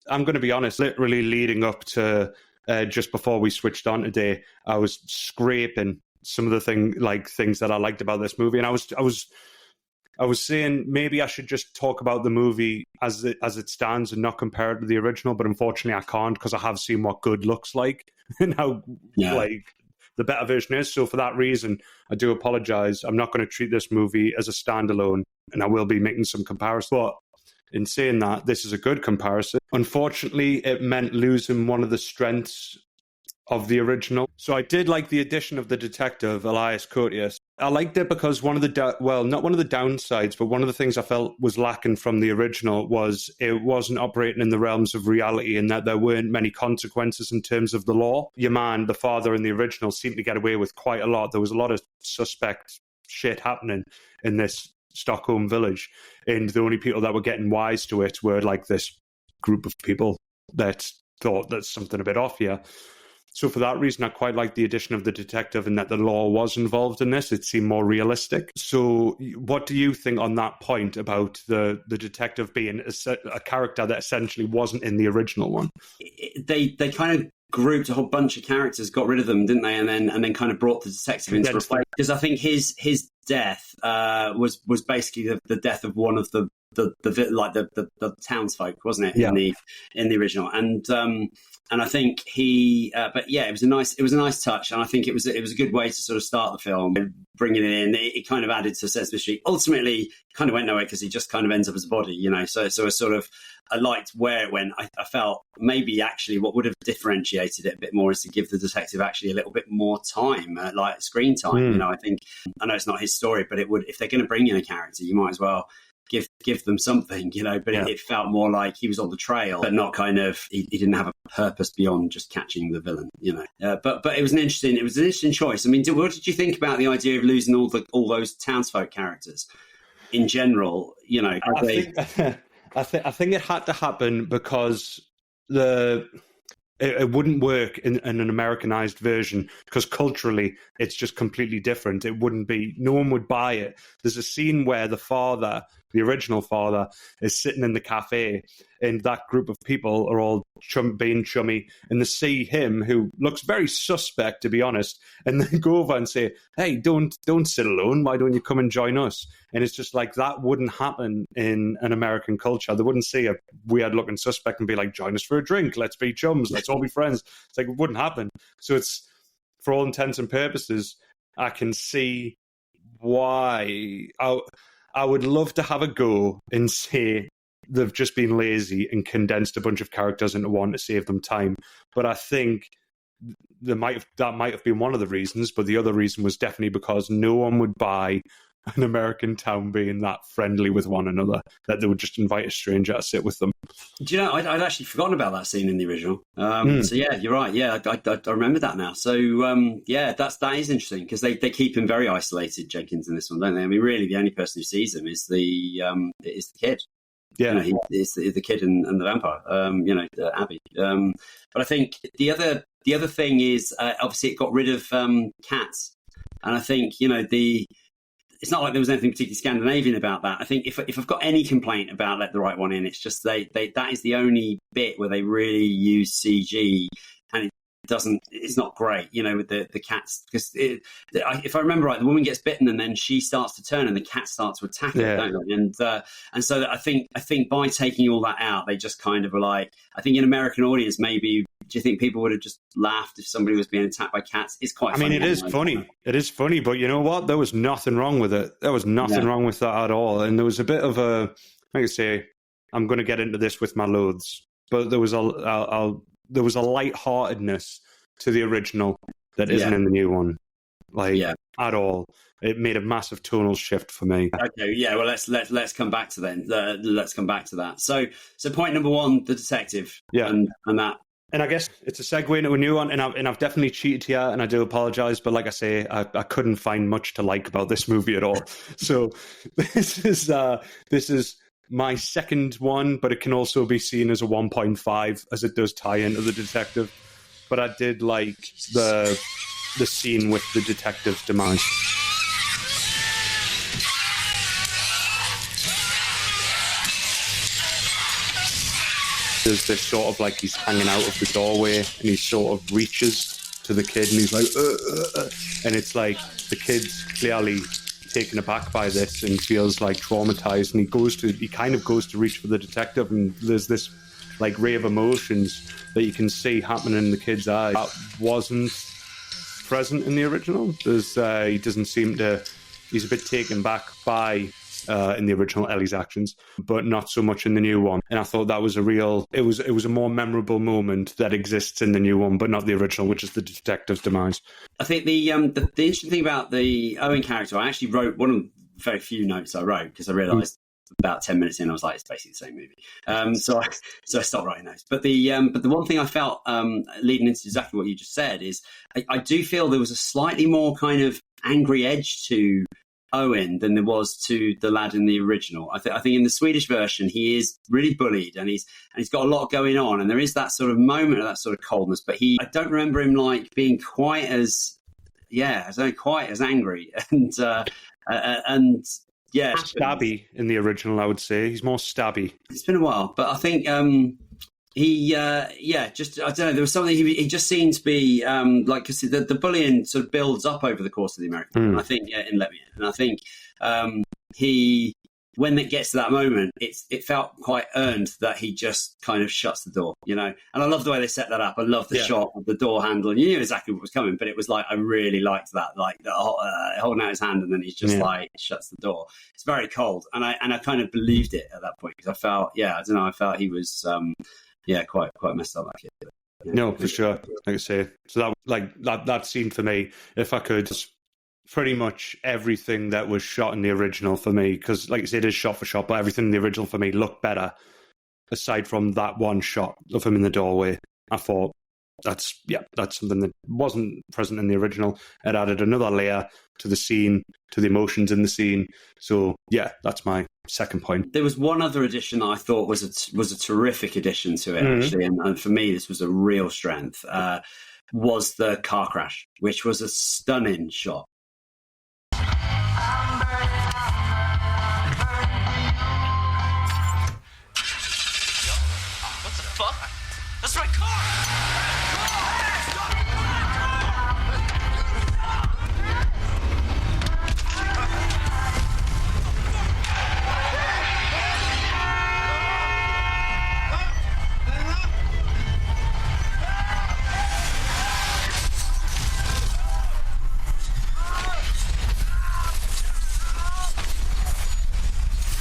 I'm going to be honest, literally leading up to just before we switched on today, I was scraping some of the things that I liked about this movie, and I was saying maybe I should just talk about the movie as it stands and not compare it to the original, but unfortunately I can't, because I have seen what good looks like and how the better version is. So for that reason, I do apologize. I'm not going to treat this movie as a standalone, and I will be making some comparisons. But in saying that, this is a good comparison. Unfortunately, it meant losing one of the strengths of the original. So I did like the addition of the detective, Elias Koteas. I liked it because not one of the downsides, but one of the things I felt was lacking from the original was it wasn't operating in the realms of reality, and that there weren't many consequences in terms of the law. Your man, the father in the original, seemed to get away with quite a lot. There was a lot of suspect shit happening in this Stockholm village, and the only people that were getting wise to it were like this group of people that thought there's something a bit off here. So for that reason, I quite liked the addition of the detective, and that the law was involved in this. It seemed more realistic. So what do you think on that point about the detective being a character that essentially wasn't in the original one? They kind of grouped a whole bunch of characters, got rid of them, didn't they? And then kind of brought the detective into replace. Because I think his death was basically the death of one of the townsfolk, wasn't it? In the original, and I think it was a nice touch, and I think it was a good way to sort of start the film, bringing it in. It kind of added to a sense of mystery. Ultimately, kind of went nowhere because he just kind of ends up as a body, So I liked where it went. I felt maybe actually what would have differentiated it a bit more is to give the detective actually a little bit more time, like screen time. I know it's not his story, but it would, if they're going to bring in a character, you might as well give them something, but it felt more like he was on the trail, but not kind of, he didn't have a purpose beyond just catching the villain, but it was an interesting choice. I mean, what did you think about the idea of losing all those townsfolk characters in general? I think it had to happen because it wouldn't work in an Americanized version, because culturally it's just completely different. It wouldn't be, no one would buy it. There's a scene where the original father, is sitting in the cafe, and that group of people are all being chummy, and they see him, who looks very suspect, to be honest, and then go over and say, hey, don't sit alone, why don't you come and join us? And it's just like, that wouldn't happen in an American culture. They wouldn't see a weird looking suspect and be like, join us for a drink, let's be chums, let's all be friends. It's like, it wouldn't happen. So it's, for all intents and purposes, I can see why I would love to have a go and say they've just been lazy and condensed a bunch of characters into one to save them time. But I think that might have been one of the reasons, but the other reason was definitely because no one would buy an American town being that friendly with one another, that they would just invite a stranger to sit with them. Do you know, I'd actually forgotten about that scene in the original. So yeah, you're right. Yeah, I remember that now. So that is interesting, because they keep him very isolated, Jenkins, in this one, don't they? I mean, really, the only person who sees him is the kid. Yeah, it's the kid and the vampire. Abby. But I think the other thing is obviously it got rid of cats, and I think it's not like there was anything particularly Scandinavian about that. I think if I've got any complaint about Let the Right One In, it's just that is the only bit where they really use CG, and it's not great, with the cats, because if I remember right, the woman gets bitten and then she starts to turn and the cat starts to attack her, don't they? And so I think by taking all that out, they just kind of were like, I think an American audience maybe Do you think people would have just laughed if somebody was being attacked by cats? It's quite funny. It is funny. It is funny, but you know what? There was nothing wrong with it. There was nothing wrong with that at all. And there was a bit of a, like I say, I'm going to get into this with my loathes, but there was a lightheartedness to the original that isn't in the new one, at all. It made a massive tonal shift for me. Okay, yeah. Well, let's come back to then. Let's come back to that. So point number one, the detective. Yeah, and that. And I guess it's a segue into a new one, and I've definitely cheated here, and I do apologise, but like I say, I couldn't find much to like about this movie at all. So this is my second one, but it can also be seen as a 1.5, as it does tie into the detective. But I did like the scene with the detective's demise. There's this sort of like he's hanging out of the doorway and he sort of reaches to the kid and he's like, and it's like the kid's clearly taken aback by this and feels like traumatized, and he kind of goes to reach for the detective, and there's this like ray of emotions that you can see happening in the kid's eyes that wasn't present in the original. He doesn't seem to, he's a bit taken back by in the original Ellie's actions, but not so much in the new one. And I thought that was it was a more memorable moment that exists in the new one, but not the original, which is the detective's demise. I think the interesting thing about the Owen character, I actually wrote one of the very few notes I wrote because I realised about 10 minutes in, I was like, it's basically the same movie. So I stopped writing those. But the one thing I felt leading into exactly what you just said is I do feel there was a slightly more kind of angry edge to Owen than there was to the lad in the original. I think in the Swedish version he is really bullied and he's got a lot going on, and there is that sort of moment of that sort of coldness. But I don't remember him like being quite as angry and yeah, stabby in the original. I would say he's more stabby. It's been a while, but I think just I don't know. There was something he just seemed to be like, because the bullying sort of builds up over the course of the American. And I think in Let Me In, and I think when it gets to that moment, it felt quite earned that he just kind of shuts the door, you know. And I love the way they set that up. I love the shot of the door handle. And you knew exactly what was coming, but it was like I really liked that, like holding out his hand and then he's just like shuts the door. It's very cold, and I kind of believed it at that point because I felt I felt he was quite messed up, that kid. Yeah. No, for sure. Like I say, so that scene for me, if I could, pretty much everything that was shot in the original for me, because like I said, it is shot for shot, but everything in the original for me looked better, aside from that one shot of him in the doorway. I thought that's something that wasn't present in the original. It added another layer to the scene, to the emotions in the scene. So yeah, that's my second point. There was one other addition that I thought was a terrific addition to it, actually, and for me this was a real strength, was the car crash, which was a stunning shot. What the fuck? That's my car!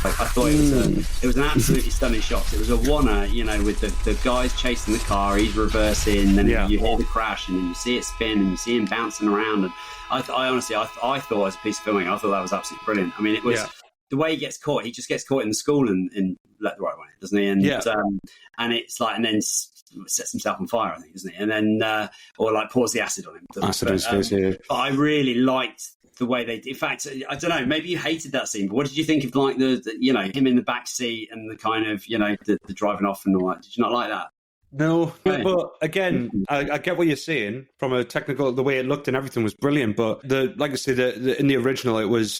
I thought it was an absolutely stunning shot. It was a one-er, you know, with the guys chasing the car, he's reversing, then you hear the crash, and then you see it spin, and you see him bouncing around. And I honestly thought, as a piece of filming, I thought that was absolutely brilliant. I mean, it was the way he gets caught. He just gets caught in the school and let the right one, doesn't he? And and it's like, and then sets himself on fire, I think, doesn't he? And then or like pours the acid on him. But I really liked the way they, in fact, I don't know, maybe you hated that scene, but what did you think of like the you know, him in the back seat and the kind of, you know, the driving off and all that? Did you not like that? No, but again, I get what you're saying from a technical, the way it looked and everything was brilliant, but like I said, in the original, it was,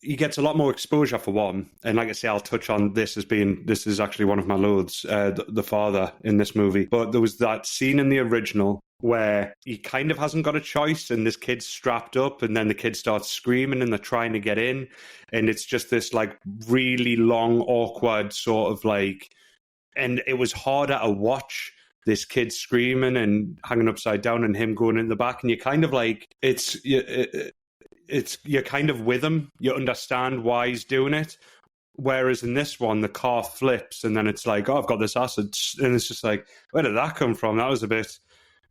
he gets a lot more exposure for one, and like I say, I'll touch on this is actually one of my loathes, the father in this movie, but there was that scene in the original where he kind of hasn't got a choice and this kid's strapped up and then the kid starts screaming and they're trying to get in, and it's just this like really long, awkward sort of like, and it was harder to watch this kid screaming and hanging upside down and him going in the back, and you're kind of like, you're kind of with him. You understand why he's doing it. Whereas in this one, the car flips and then it's like, oh, I've got this acid. And it's just like, where did that come from? That was a bit...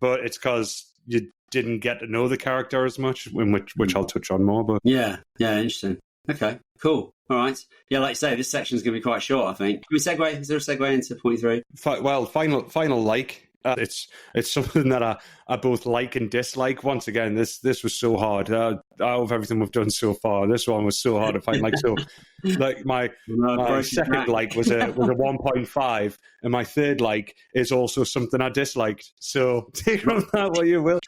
But it's because you didn't get to know the character as much, which I'll touch on more. But yeah, interesting. Okay, cool. All right. Yeah, like you say, this section is going to be quite short, I think. Can we segue? Is there a segue into point 3? Well, final like. It's something that I both like and dislike. Once again, this was so hard. Out of everything we've done so far, this one was so hard to find. Like, so, like my second like was a 1.5, and my third like is also something I disliked. So take from that what you will.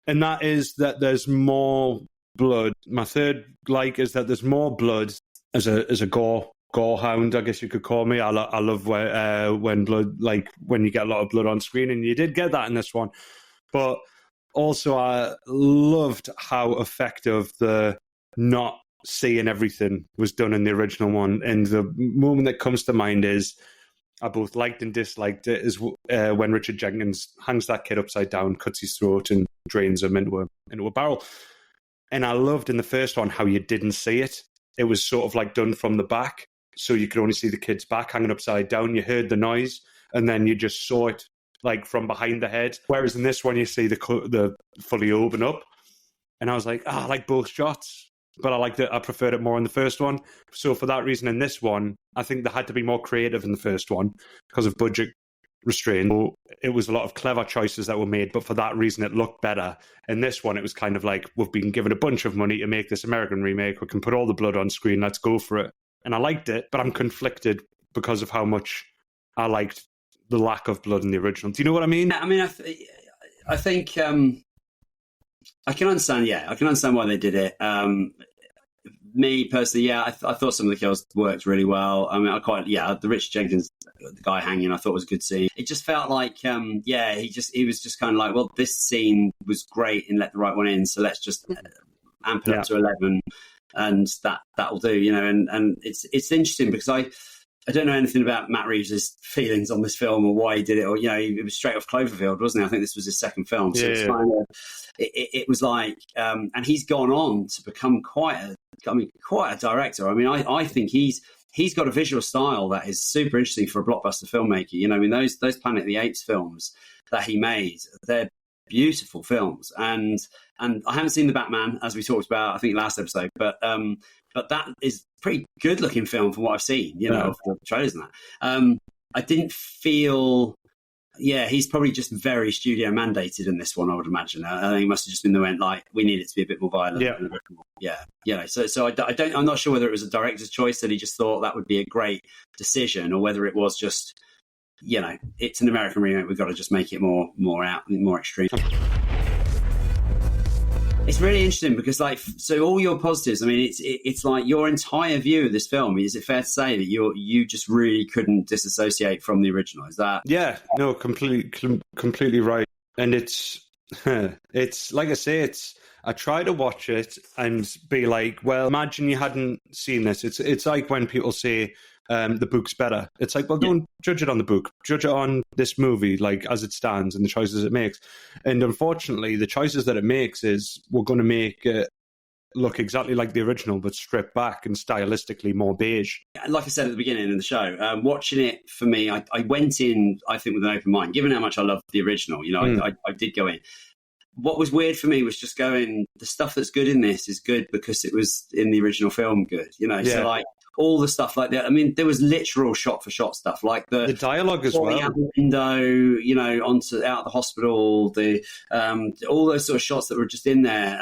And that is that there's more blood. My third like is that there's more blood as a gore hound, I guess you could call me. I love when blood, like when you get a lot of blood on screen, and you did get that in this one. But also, I loved how effective the not seeing everything was done in the original one. And the moment that comes to mind is I both liked and disliked it is when Richard Jenkins hangs that kid upside down, cuts his throat, and drains him into a barrel. And I loved in the first one how you didn't see it. It was sort of like done from the back. So you could only see the kid's back hanging upside down. You heard the noise, and then you just saw it like from behind the head. Whereas in this one, you see the fully open up. And I was like, I like both shots, but I preferred it more in the first one. So for that reason, in this one, I think they had to be more creative in the first one because of budget restraint. So it was a lot of clever choices that were made, but for that reason, it looked better. In this one, it was kind of like, we've been given a bunch of money to make this American remake. We can put all the blood on screen. Let's go for it. And I liked it, but I'm conflicted because of how much I liked the lack of blood in the original. Do you know what I mean? I mean, I think I can understand. Yeah, I can understand why they did it. Me personally, I thought some of the kills worked really well. I mean, the Richard Jenkins, the guy hanging, I thought was a good scene. It just felt like, he was just kind of like, well, this scene was great and let the right one in, so let's just amp it up to 11. And that'll do, you know. And it's interesting because I don't know anything about Matt Reeves' feelings on this film or why he did it, or, you know, it was straight off Cloverfield, wasn't it? I think this was his second film, so it's kind of it was like, and he's gone on to become quite a director. I mean, I think he's got a visual style that is super interesting for a blockbuster filmmaker. You know, I mean, those Planet of the Apes films that he made, they're beautiful films, and I haven't seen the Batman, as we talked about, I think last episode, but that is a pretty good looking film from what I've seen, you know, of the trailers and that. I didn't feel, he's probably just very studio mandated in this one, I would imagine. I think it must have just been the went like, we need it to be a bit more violent. You know, so I'm not sure whether it was a director's choice that he just thought that would be a great decision, or whether it was just, you know, it's an American remake, we've got to just make it more extreme. It's really interesting because, like, so all your positives, I mean, it's like your entire view of this film, is it fair to say that you just really couldn't disassociate from the original? Is that? Yeah, no, completely right. And it's like I say, I try to watch it and be like, well, imagine you hadn't seen this. It's like when people say, the book's better. It's like, well, don't judge it on the book. Judge it on this movie, like, as it stands and the choices it makes. And unfortunately, the choices that it makes is we're going to make it look exactly like the original, but stripped back and stylistically more beige. Like I said at the beginning of the show, watching it, for me, I went in, I think, with an open mind. Given how much I love the original, you know, I did go in. What was weird for me was just going, the stuff that's good in this is good because it was in the original film good, you know? So, like, all the stuff like that. I mean, there was literal shot-for-shot stuff, like the dialogue as well. Out the window, you know, out the hospital, all those sort of shots that were just in there.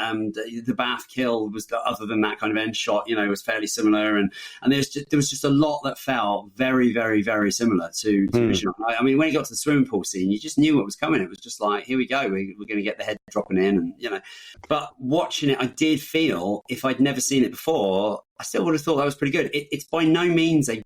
The bath kill was, other than that kind of end shot, you know, was fairly similar. And there was just a lot that felt very, very, very similar to the original. I mean, when you got to the swimming pool scene, you just knew what was coming. It was just like, here we go, we're going to get the head dropping in, and, you know. But watching it, I did feel, if I'd never seen it before, I still would have thought that was pretty good. It's by no means a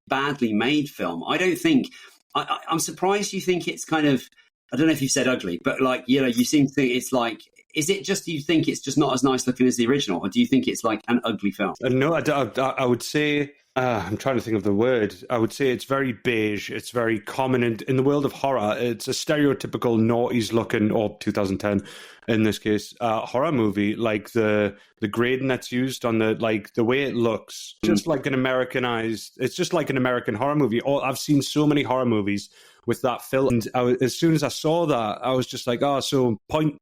badly made film. I don't think... I'm surprised you think it's kind of... I don't know if you said ugly, but, like, you know, you seem to think it's like... Is it just you think it's just not as nice looking as the original, or do you think it's like an ugly film? No, I would say I'm trying to think of the word. I would say it's very beige. It's very common in the world of horror. It's a stereotypical noughties looking, or 2010 in this case, horror movie. Like the grading that's used on the way it looks, just like an Americanized. It's just like an American horror movie. I've seen so many horror movies with that film, and as soon as I saw that, I was just like, oh, so point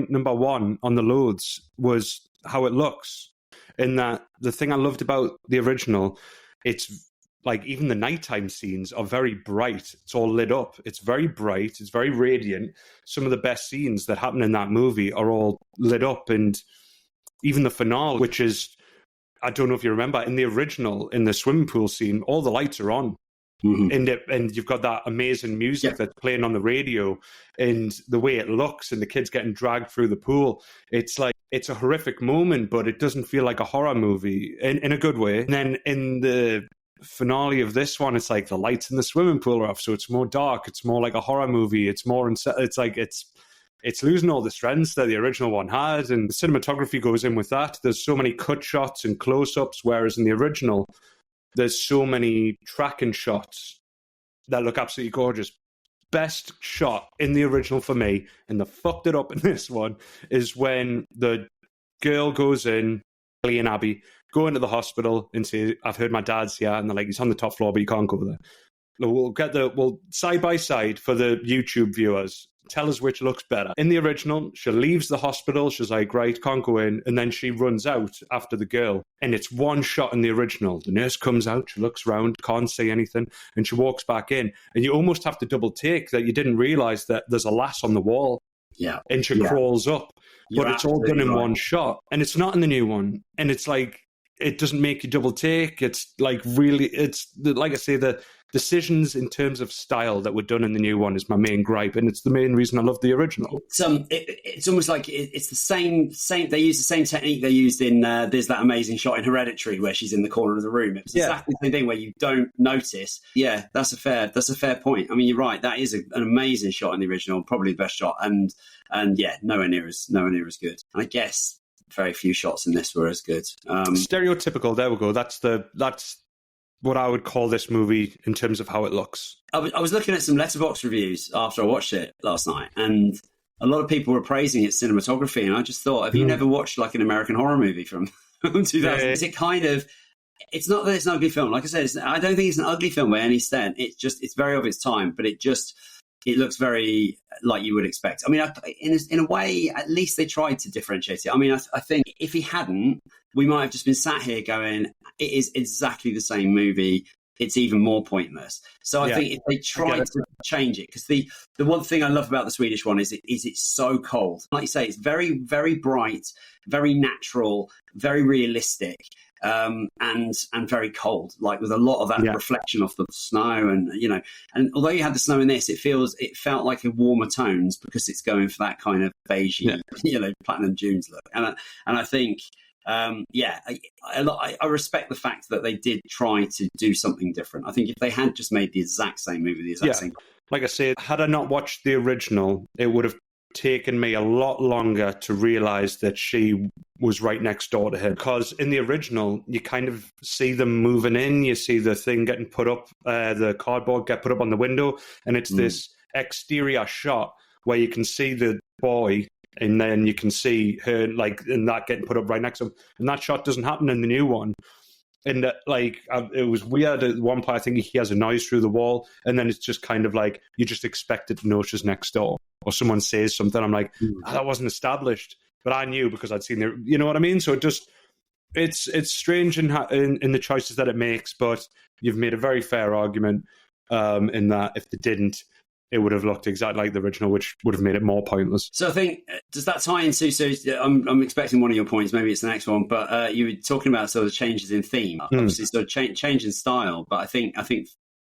number one on the loads was how it looks. In that, the thing I loved about the original, it's like even the nighttime scenes are very bright. It's all lit up. It's very bright. It's very radiant. Some of the best scenes that happen in that movie are all lit up. And even the finale, which is, I don't know if you remember, in the original, in the swimming pool scene, all the lights are on. Mm-hmm. And you've got that amazing music that's playing on the radio, and the way it looks, and the kids getting dragged through the pool. It's like, it's a horrific moment, but it doesn't feel like a horror movie in a good way. And then in the finale of this one, it's like the lights in the swimming pool are off, so it's more dark. It's more like a horror movie. It's more, it's like it's losing all the strengths that the original one had, and the cinematography goes in with that. There's so many cut shots and close-ups, whereas in the original, there's so many tracking shots that look absolutely gorgeous. Best shot in the original for me, and the fucked it up in this one, is when the girl goes in, Ellie and Abby, go into the hospital and say, I've heard my dad's here, and they're like, he's on the top floor, but you can't go there. We'll side by side for the YouTube viewers. Tell us which looks better. In the original, she leaves the hospital. She's like, right, can't go in. And then she runs out after the girl. And it's one shot in the original. The nurse comes out. She looks around, can't say anything. And she walks back in. And you almost have to double take that you didn't realize that there's a lass on the wall. Yeah. And she crawls up. But it's all done in one shot. And it's not in the new one. And it's like, it doesn't make you double take. It's like really, it's like I say, the decisions in terms of style that were done in the new one is my main gripe, and it's the main reason I love the original. It's almost like it's the same. They use the same technique they used in there's that amazing shot in Hereditary where she's in the corner of the room. It's exactly the same thing where you don't notice. Yeah, that's a fair point. I mean, you're right. That is an amazing shot in the original, probably the best shot, and yeah, nowhere near as good. And I guess very few shots in this were as good. Stereotypical. There we go. That's what I would call this movie in terms of how it looks. I was looking at some Letterboxd reviews after I watched it last night, and a lot of people were praising its cinematography, and I just thought, have you never watched like an American horror movie from 2000? Is it kind of... It's not that it's an ugly film. Like I said, I don't think it's an ugly film by any extent. It's very of its time, but it looks very like you would expect. I mean, in a way, at least they tried to differentiate it. I mean, I think if he hadn't, we might have just been sat here going, it is exactly the same movie. It's even more pointless. So I think if they tried to change it, because the one thing I love about the Swedish one is it's so cold. Like you say, it's very, very bright, very natural, very realistic. And very cold, like with a lot of that reflection off the snow, and and although you had the snow in this, it felt like a warmer tones because it's going for that kind of beige, platinum dunes look, and I think, I respect the fact that they did try to do something different. I think if they had just made the exact same movie, the exact same, like I said, had I not watched the original, it would have taken me a lot longer to realize that she was right next door to him, because in the original you kind of see them moving in, you see the thing getting put up, the cardboard get put up on the window, and it's this exterior shot where you can see the boy and then you can see her and that getting put up right next to him, and that shot doesn't happen in the new one. And it was weird at one point. I think he has a noise through the wall, and then it's just kind of like you just expect it to know she's next door, or someone says something. I'm like, that wasn't established, but I knew because I'd seen the, you know what I mean? So it's strange in the choices that it makes, but you've made a very fair argument in that if they didn't, it would have looked exactly like the original, which would have made it more pointless. So I think, does that tie into, so I'm expecting one of your points, maybe it's the next one, but you were talking about sort of changes in theme, obviously sort of change in style, but I think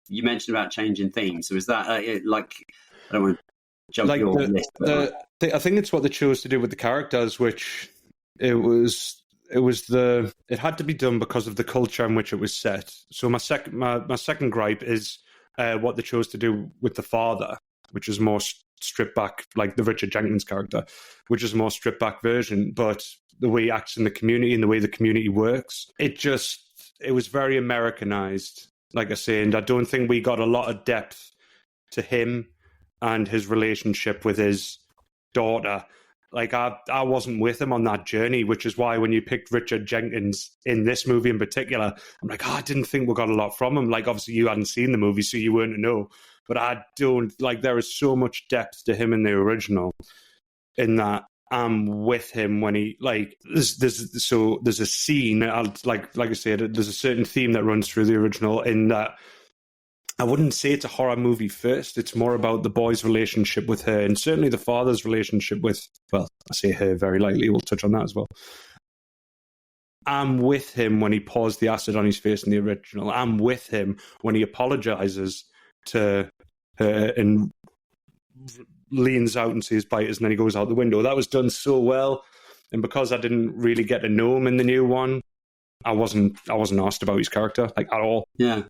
you mentioned about change in theme. So is that I don't want to jump your list. I think it's what they chose to do with the characters, which it had to be done because of the culture in which it was set. So my second gripe is what they chose to do with the father, which is more stripped back, like the Richard Jenkins character, which is a more stripped back version. But the way he acts in the community and the way the community works, it it was very Americanized, like I say, and I don't think we got a lot of depth to him and his relationship with his daughter. Like, I wasn't with him on that journey, which is why when you picked Richard Jenkins in this movie in particular, I'm like, I didn't think we got a lot from him. Like, obviously you hadn't seen the movie, so you weren't to know. But I don't, like, there is so much depth to him in the original, in that I'm with him when he, like, there's a scene, like I said, there's a certain theme that runs through the original, in that I wouldn't say it's a horror movie first. It's more about the boy's relationship with her, and certainly the father's relationship with, well, I say her very lightly, we'll touch on that as well. I'm with him when he pours the acid on his face in the original. I'm with him when he apologizes to her and leans out and sees biters, and then he goes out the window. That was done so well, and because I didn't really get to know him in the new one, I wasn't asked about his character, like, at all. Yeah.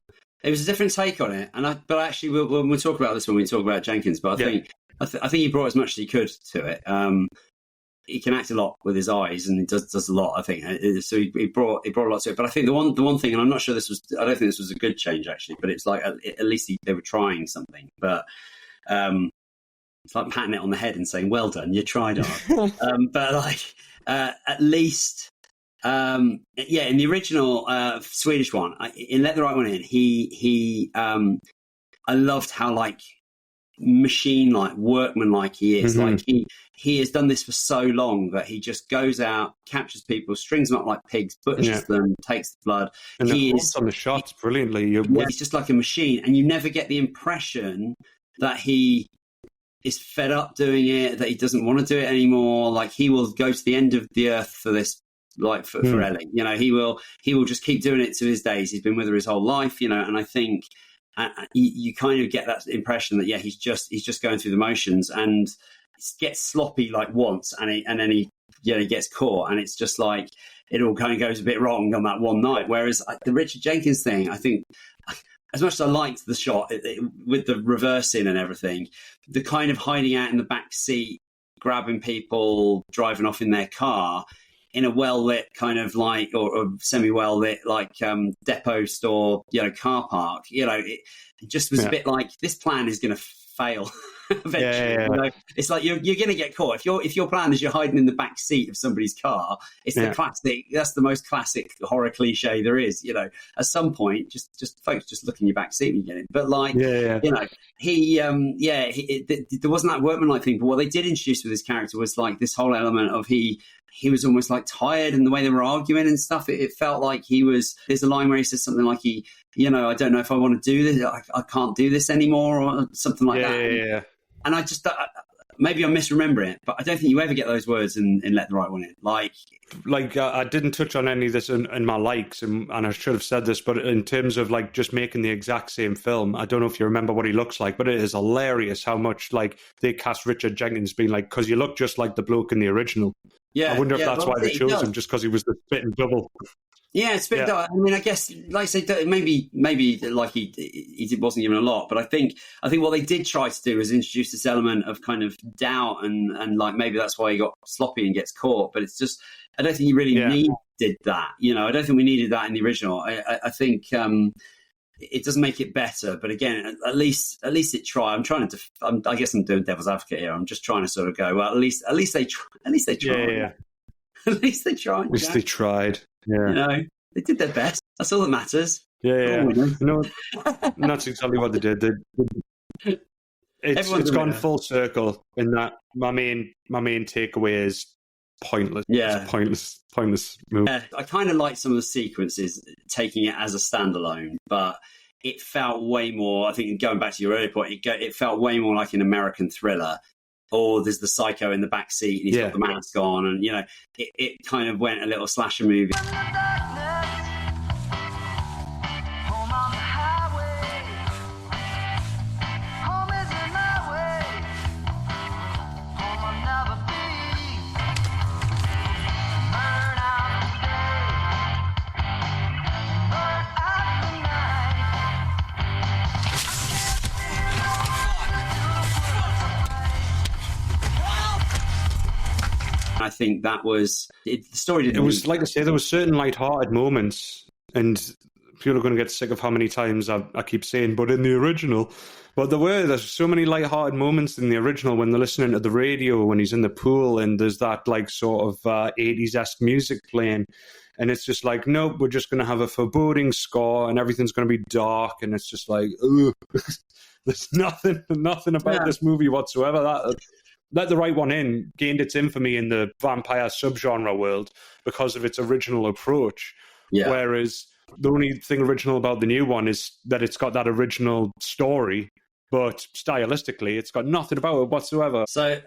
It was a different take on it, but actually we'll talk about this when we talk about Jenkins. But I think he brought as much as he could to it. He can act a lot with his eyes, and he does a lot, I think. So he brought a lot to it. But I think the one thing, and I'm not sure I don't think this was a good change actually, but it's like at least they were trying something. But it's like patting it on the head and saying, "Well done, you tried hard." But like at least. In the original Swedish one, in Let the Right One In, he I loved how, like, machine-like, workman-like he is. Mm-hmm. Like, he has done this for so long that he just goes out, captures people, strings them up like pigs, butchers them, takes the blood. And he is on the shots brilliantly. He's just like a machine, and you never get the impression that he is fed up doing it, that he doesn't want to do it anymore. Like, he will go to the end of the earth for this. Like for Ellie, you know, he will just keep doing it to his days. He's been with her his whole life, you know, and I think you kind of get that impression that he's just going through the motions and gets sloppy like once, and then he gets caught, and it's just like it all kind of goes a bit wrong on that one night. Whereas the Richard Jenkins thing, I think, as much as I liked the shot with the reversing and everything, the kind of hiding out in the back seat, grabbing people, driving off in their car. In a well-lit kind of like, or semi-well-lit like depot store, car park, it just was a bit like, this plan is going to fail eventually. Yeah. You know? It's like you're going to get caught if your plan is you're hiding in the back seat of somebody's car. It's the classic. That's the most classic horror cliche there is. At some point, just folks just look in your back seat when you get in. But like, he there wasn't that workmanlike thing. But what they did introduce with his character was like this whole element of he was almost like tired, and the way they were arguing and stuff, it felt like he was. There's a line where he says something like I don't know if I want to do this. I can't do this anymore, or something like that. Yeah. And I just, maybe I'm misremembering it, but I don't think you ever get those words in Let the Right One In. Like I didn't touch on any of this in my likes, and I should have said this, but in terms of like just making the exact same film, I don't know if you remember what he looks like, but it is hilarious how much like they cast Richard Jenkins being like, because you look just like the bloke in the original. Yeah, I wonder if that's why they chose him, just because he was the spitting double. Yeah, it's a bit dark. I mean, I guess, like I say, maybe like he wasn't given a lot, but I think what they did try to do was introduce this element of kind of doubt and like maybe that's why he got sloppy and gets caught. But it's just, I don't think you really needed that. I don't think we needed that in the original. I think it doesn't make it better, but again, at least it tried. I'm trying to. I guess I'm doing devil's advocate here. I'm just trying to sort of go. Well, at least they tried. At least they tried. Yeah. At least they tried. At least they tried. Yeah. They did their best. That's all that matters. Yeah. No, that's exactly what they did. It's gone full circle in that my main takeaway is pointless. Yeah. It's pointless movie. Yeah, I kind of like some of the sequences taking it as a standalone, but it felt way more, I think going back to your earlier point, it felt way more like an American thriller. Or there's the psycho in the back seat and he's got the mask on, and it kind of went a little slasher movie. I think that was the story. It was like I say, there were certain light-hearted moments, and people are going to get sick of how many times I keep saying, but in the original. But there's so many light-hearted moments in the original when they're listening to the radio, when he's in the pool, and there's that like sort of 80s-esque music playing. And it's just like, nope, we're just going to have a foreboding score and everything's going to be dark. And it's just like, ugh. There's nothing about this movie whatsoever. That Let the Right One In gained its infamy in the vampire subgenre world because of its original approach. Yeah. Whereas the only thing original about the new one is that it's got that original story, but stylistically, it's got nothing about it whatsoever. So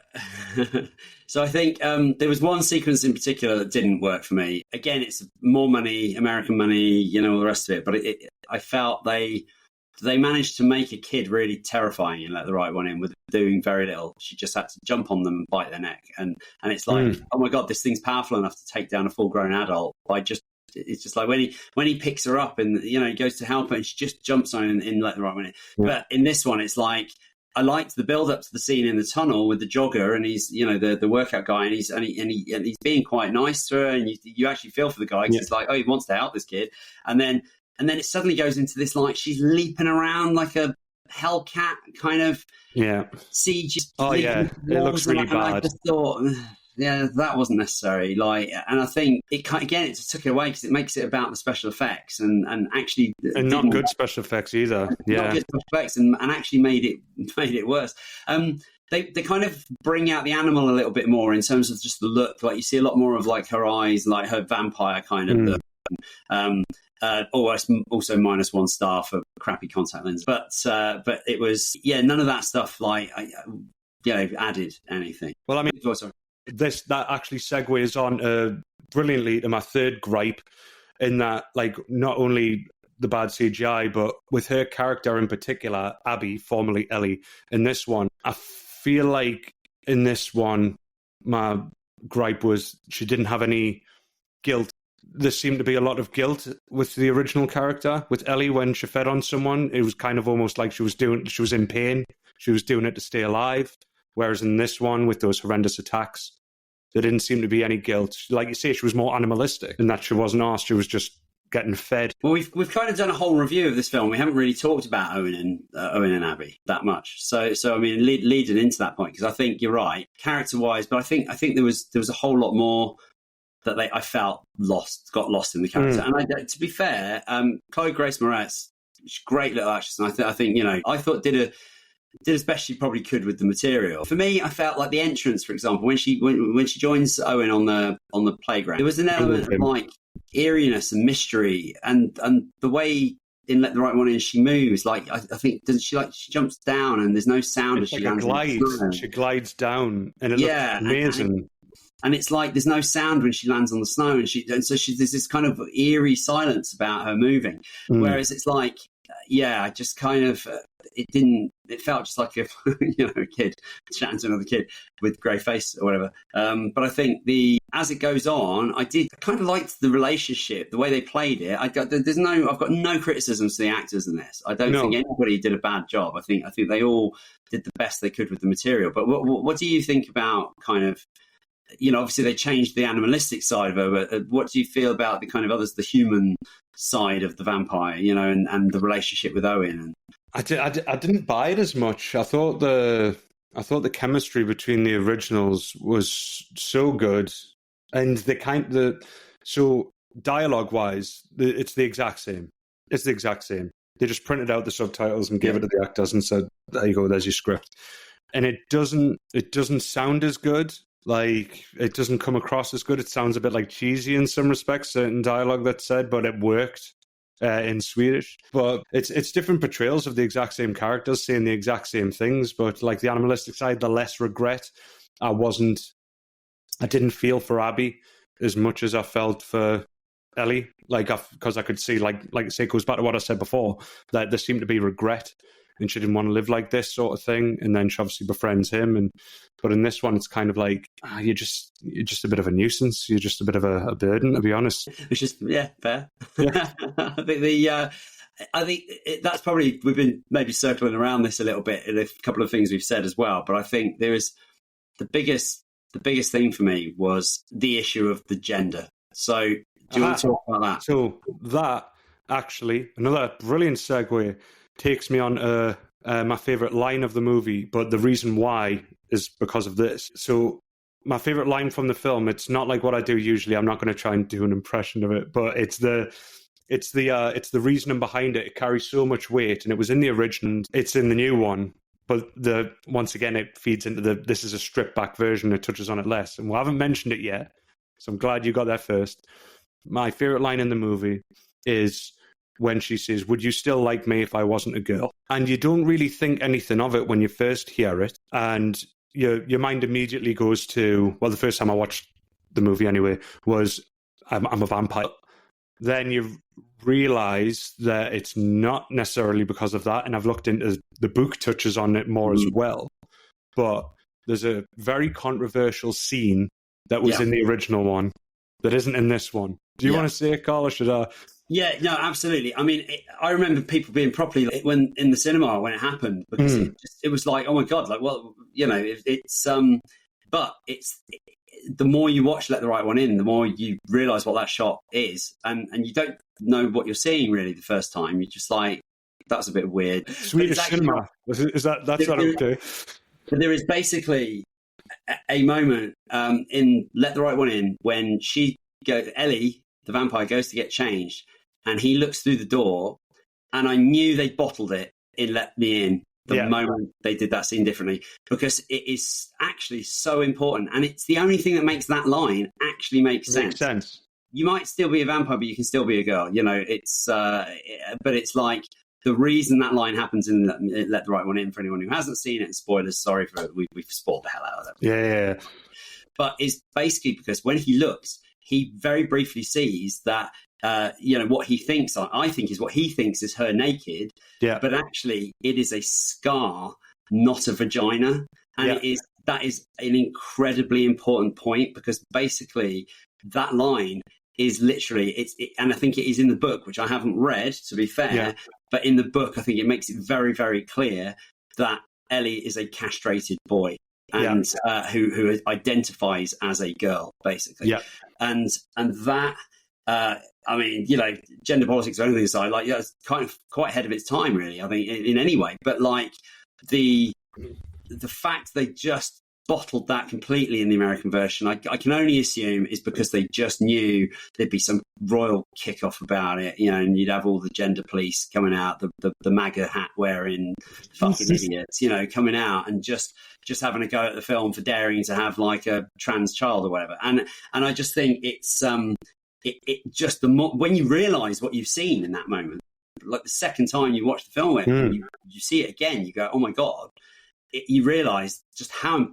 I think there was one sequence in particular that didn't work for me. Again, it's more money, American money, all the rest of it. But I felt they managed to make a kid really terrifying and Let the Right One In with doing very little. She just had to jump on them and bite their neck. And it's like, oh my God, this thing's powerful enough to take down a full-grown adult by just... It's just like when he picks her up and he goes to help her and she just jumps on and Let the Right One In. Yeah. But in this one, it's like I liked the build up to the scene in the tunnel with the jogger and he's the workout guy and he's being quite nice to her and you actually feel for the guy because it's like, oh, he wants to help this kid and then it suddenly goes into this like she's leaping around like a Hellcat kind of siege. Oh yeah, it looks really bad. I just thought. Yeah, that wasn't necessary. And I think it just took it away because it makes it about the special effects and actually not good special effects either. Yeah, not good special effects and actually made it worse. They kind of bring out the animal a little bit more in terms of just the look. Like you see a lot more of like her eyes, like her vampire kind of look. Also -1 star for crappy contact lenses. But it was none of that stuff like added anything. Well, I mean. That actually segues on brilliantly to my third gripe in that, like, not only the bad CGI, but with her character in particular, Abby, formerly Ellie, in this one, I feel like in this one, my gripe was she didn't have any guilt. There seemed to be a lot of guilt with the original character, with Ellie, when she fed on someone. It was kind of almost like she was in pain. She was doing it to stay alive. Whereas in this one, with those horrendous attacks, there didn't seem to be any guilt. Like you say, she was more animalistic in that she wasn't asked, she was just getting fed. Well, we've kind of done a whole review of this film. We haven't really talked about Owen and Abby that much. So I mean, leading into that point, because I think you're right, character-wise, but I think there was a whole lot more that I felt got lost in the character. And to be fair, Chloe Grace Moretz, she's a great little actress, and I think I thought did as best she probably could with the material. For me, I felt like the entrance, for example, when she joins Owen on the playground, there was an element of like eeriness and mystery, and the way in Let the Right One In she moves. Like I think she jumps down and there's no sound as she lands. She glides down, and it looks amazing. And it's like there's no sound when she lands on the snow, and so there's this kind of eerie silence about her moving. Whereas it's like, I just kind of. It felt just like a kid chatting to another kid with grey face or whatever. But I think as it goes on, I kind of liked the relationship, the way they played it. I've got no criticisms to the actors in this. I don't think anybody did a bad job. I think they all did the best they could with the material. But what do you think about kind of, obviously they changed the animalistic side of her, but what do you feel about the kind of the human side of the vampire, and the relationship with Owen? I didn't buy it as much. I thought the chemistry between the originals was so good, and so dialogue wise, it's the exact same. It's the exact same. They just printed out the subtitles and gave it to the actors and said, "There you go, there's your script." And it doesn't sound as good. Like, it doesn't come across as good. It sounds a bit like cheesy in some respects, certain dialogue that's said, but it worked. In Swedish, but it's different portrayals of the exact same characters saying the exact same things, but like the animalistic side, the less regret. I didn't feel for Abby as much as I felt for Ellie, because I could see, like I say, it goes back to what I said before, that there seemed to be regret and she didn't want to live like this sort of thing, and then she obviously befriends him, but in this one it's kind of like you're just a bit of a nuisance, you're just a bit of a burden, to be honest. Which is fair. Yeah. I think that's probably, we've been maybe circling around this a little bit in a couple of things we've said as well, but I think there is the biggest thing for me was the issue of the gender. So do you want to talk about that? So that actually, another brilliant segue, takes me on my favourite line of the movie, but the reason why is because of this. So my favourite line from the film, it's not like what I do usually. I'm not going to try and do an impression of it, but it's the reasoning behind it. It carries so much weight, and it was in the original. It's in the new one, but once again, it feeds into this is a stripped back version. It touches on it less, and we haven't mentioned it yet. So I'm glad you got there first. My favourite line in the movie is when she says, "Would you still like me if I wasn't a girl?" And you don't really think anything of it when you first hear it, and your mind immediately goes to, well, the first time I watched the movie anyway was I'm a vampire. Then you realise that it's not necessarily because of that, and I've looked into the book touches on it more as well. But there's a very controversial scene that was in the original one that isn't in this one. Do you want to say it, Carl, or should I? Yeah, no, absolutely. I mean, I remember people being properly when in the cinema when it happened, because it was like, oh my god, like, well, you know, but it's the more you watch Let the Right One In, the more you realise what that shot is, and you don't know what you're seeing really the first time. You're just like, that's a bit weird. Swedish cinema that's not okay. But there is basically a moment in Let the Right One In when Ellie, the vampire, goes to get changed, and he looks through the door, and I knew they bottled it in Let Me In the moment they did that scene differently, because it is actually so important, and it's the only thing that makes that line actually make sense. You might still be a vampire, but you can still be a girl. You know, it's but it's like the reason that line happens in Let the Right One In, for anyone who hasn't seen it, and spoilers, sorry for we've spoiled the hell out of that. Yeah. But it's basically because when he looks, he very briefly sees that, what he thinks, I think is what he thinks is her naked. Yeah. But actually, it is a scar, not a vagina. And that is an incredibly important point, because basically that line is literally, and I think it is in the book, which I haven't read, to be fair, but in the book, I think it makes it very, very clear that Ellie is a castrated boy. And who identifies as a girl, basically. Yeah. And that, I mean, you know, gender politics or anything aside, like, it's kind of quite ahead of its time, really, I think, in any way. But, like, the fact they just bottled that completely in the American version, I can only assume is because they just knew there'd be some royal kickoff about it, you know, and you'd have all the gender police coming out, the MAGA hat wearing fucking idiots, you know, coming out and just having a go at the film for daring to have like a trans child or whatever. And I just think it's it just the more when you realise what you've seen in that moment, like the second time you watch the film, when you see it again, you go, oh my god, you realise just how,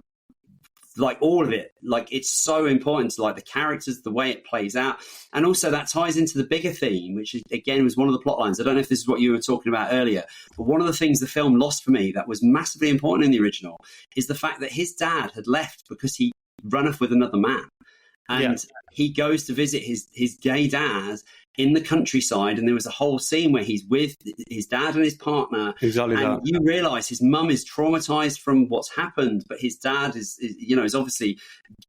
like, all of it, like, it's so important to, like, the characters, the way it plays out. And also that ties into the bigger theme, which again was one of the plot lines. I don't know if this is what you were talking about earlier, but one of the things the film lost for me that was massively important in the original is the fact that his dad had left because he run off with another man. And he goes to visit his gay dad in the countryside, and there was a whole scene where he's with his dad and his partner. Exactly, and you realise his mum is traumatised from what's happened, but his dad is obviously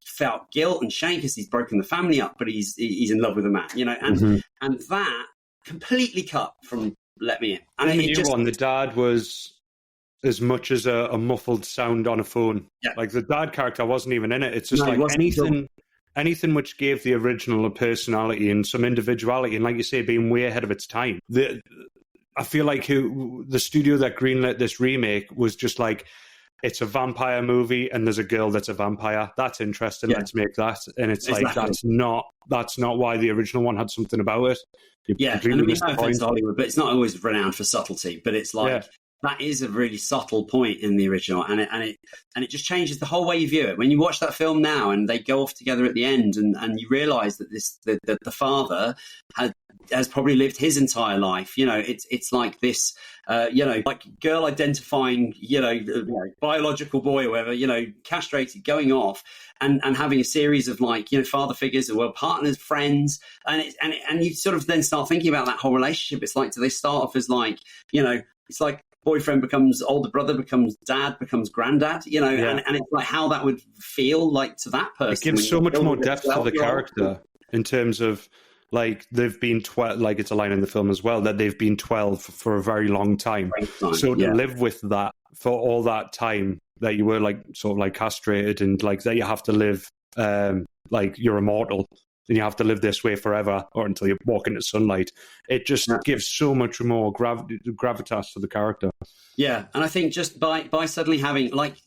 felt guilt and shame because he's broken the family up, but he's in love with a man, you know, and that completely cut from Let Me In. And in the new one, the dad was as much as a muffled sound on a phone. Yeah. Like, the dad character wasn't even in it. It's just anything which gave the original a personality and some individuality, and like you say, being way ahead of its time. I feel like the studio that greenlit this remake was just like, it's a vampire movie and there's a girl that's a vampire. That's interesting. Yeah. Let's make that. And it's like, that's not why the original one had something about it. And I mean, no offense to Hollywood, but it's not always renowned for subtlety, but it's like, that is a really subtle point in the original, and it just changes the whole way you view it. When you watch that film now, and they go off together at the end, and you realise that the father has probably lived his entire life. You know, it's like this, like girl identifying, biological boy or whatever, castrated, going off and having a series of, like, father figures who were partners, friends, and you sort of then start thinking about that whole relationship. It's like, do they start off as like, it's like boyfriend becomes older brother, becomes dad, becomes granddad, and it's like how that would feel like to that person. It gives so much more depth to the character in terms of, like they've been 12, like it's a line in the film as well, that they've been 12 for a very long time. So to live with that for all that time, that you were like sort of like castrated, and like that you have to live like you're immortal and you have to live this way forever or until you walk into sunlight. It just gives so much more gravitas to the character. Yeah, and I think just by suddenly having like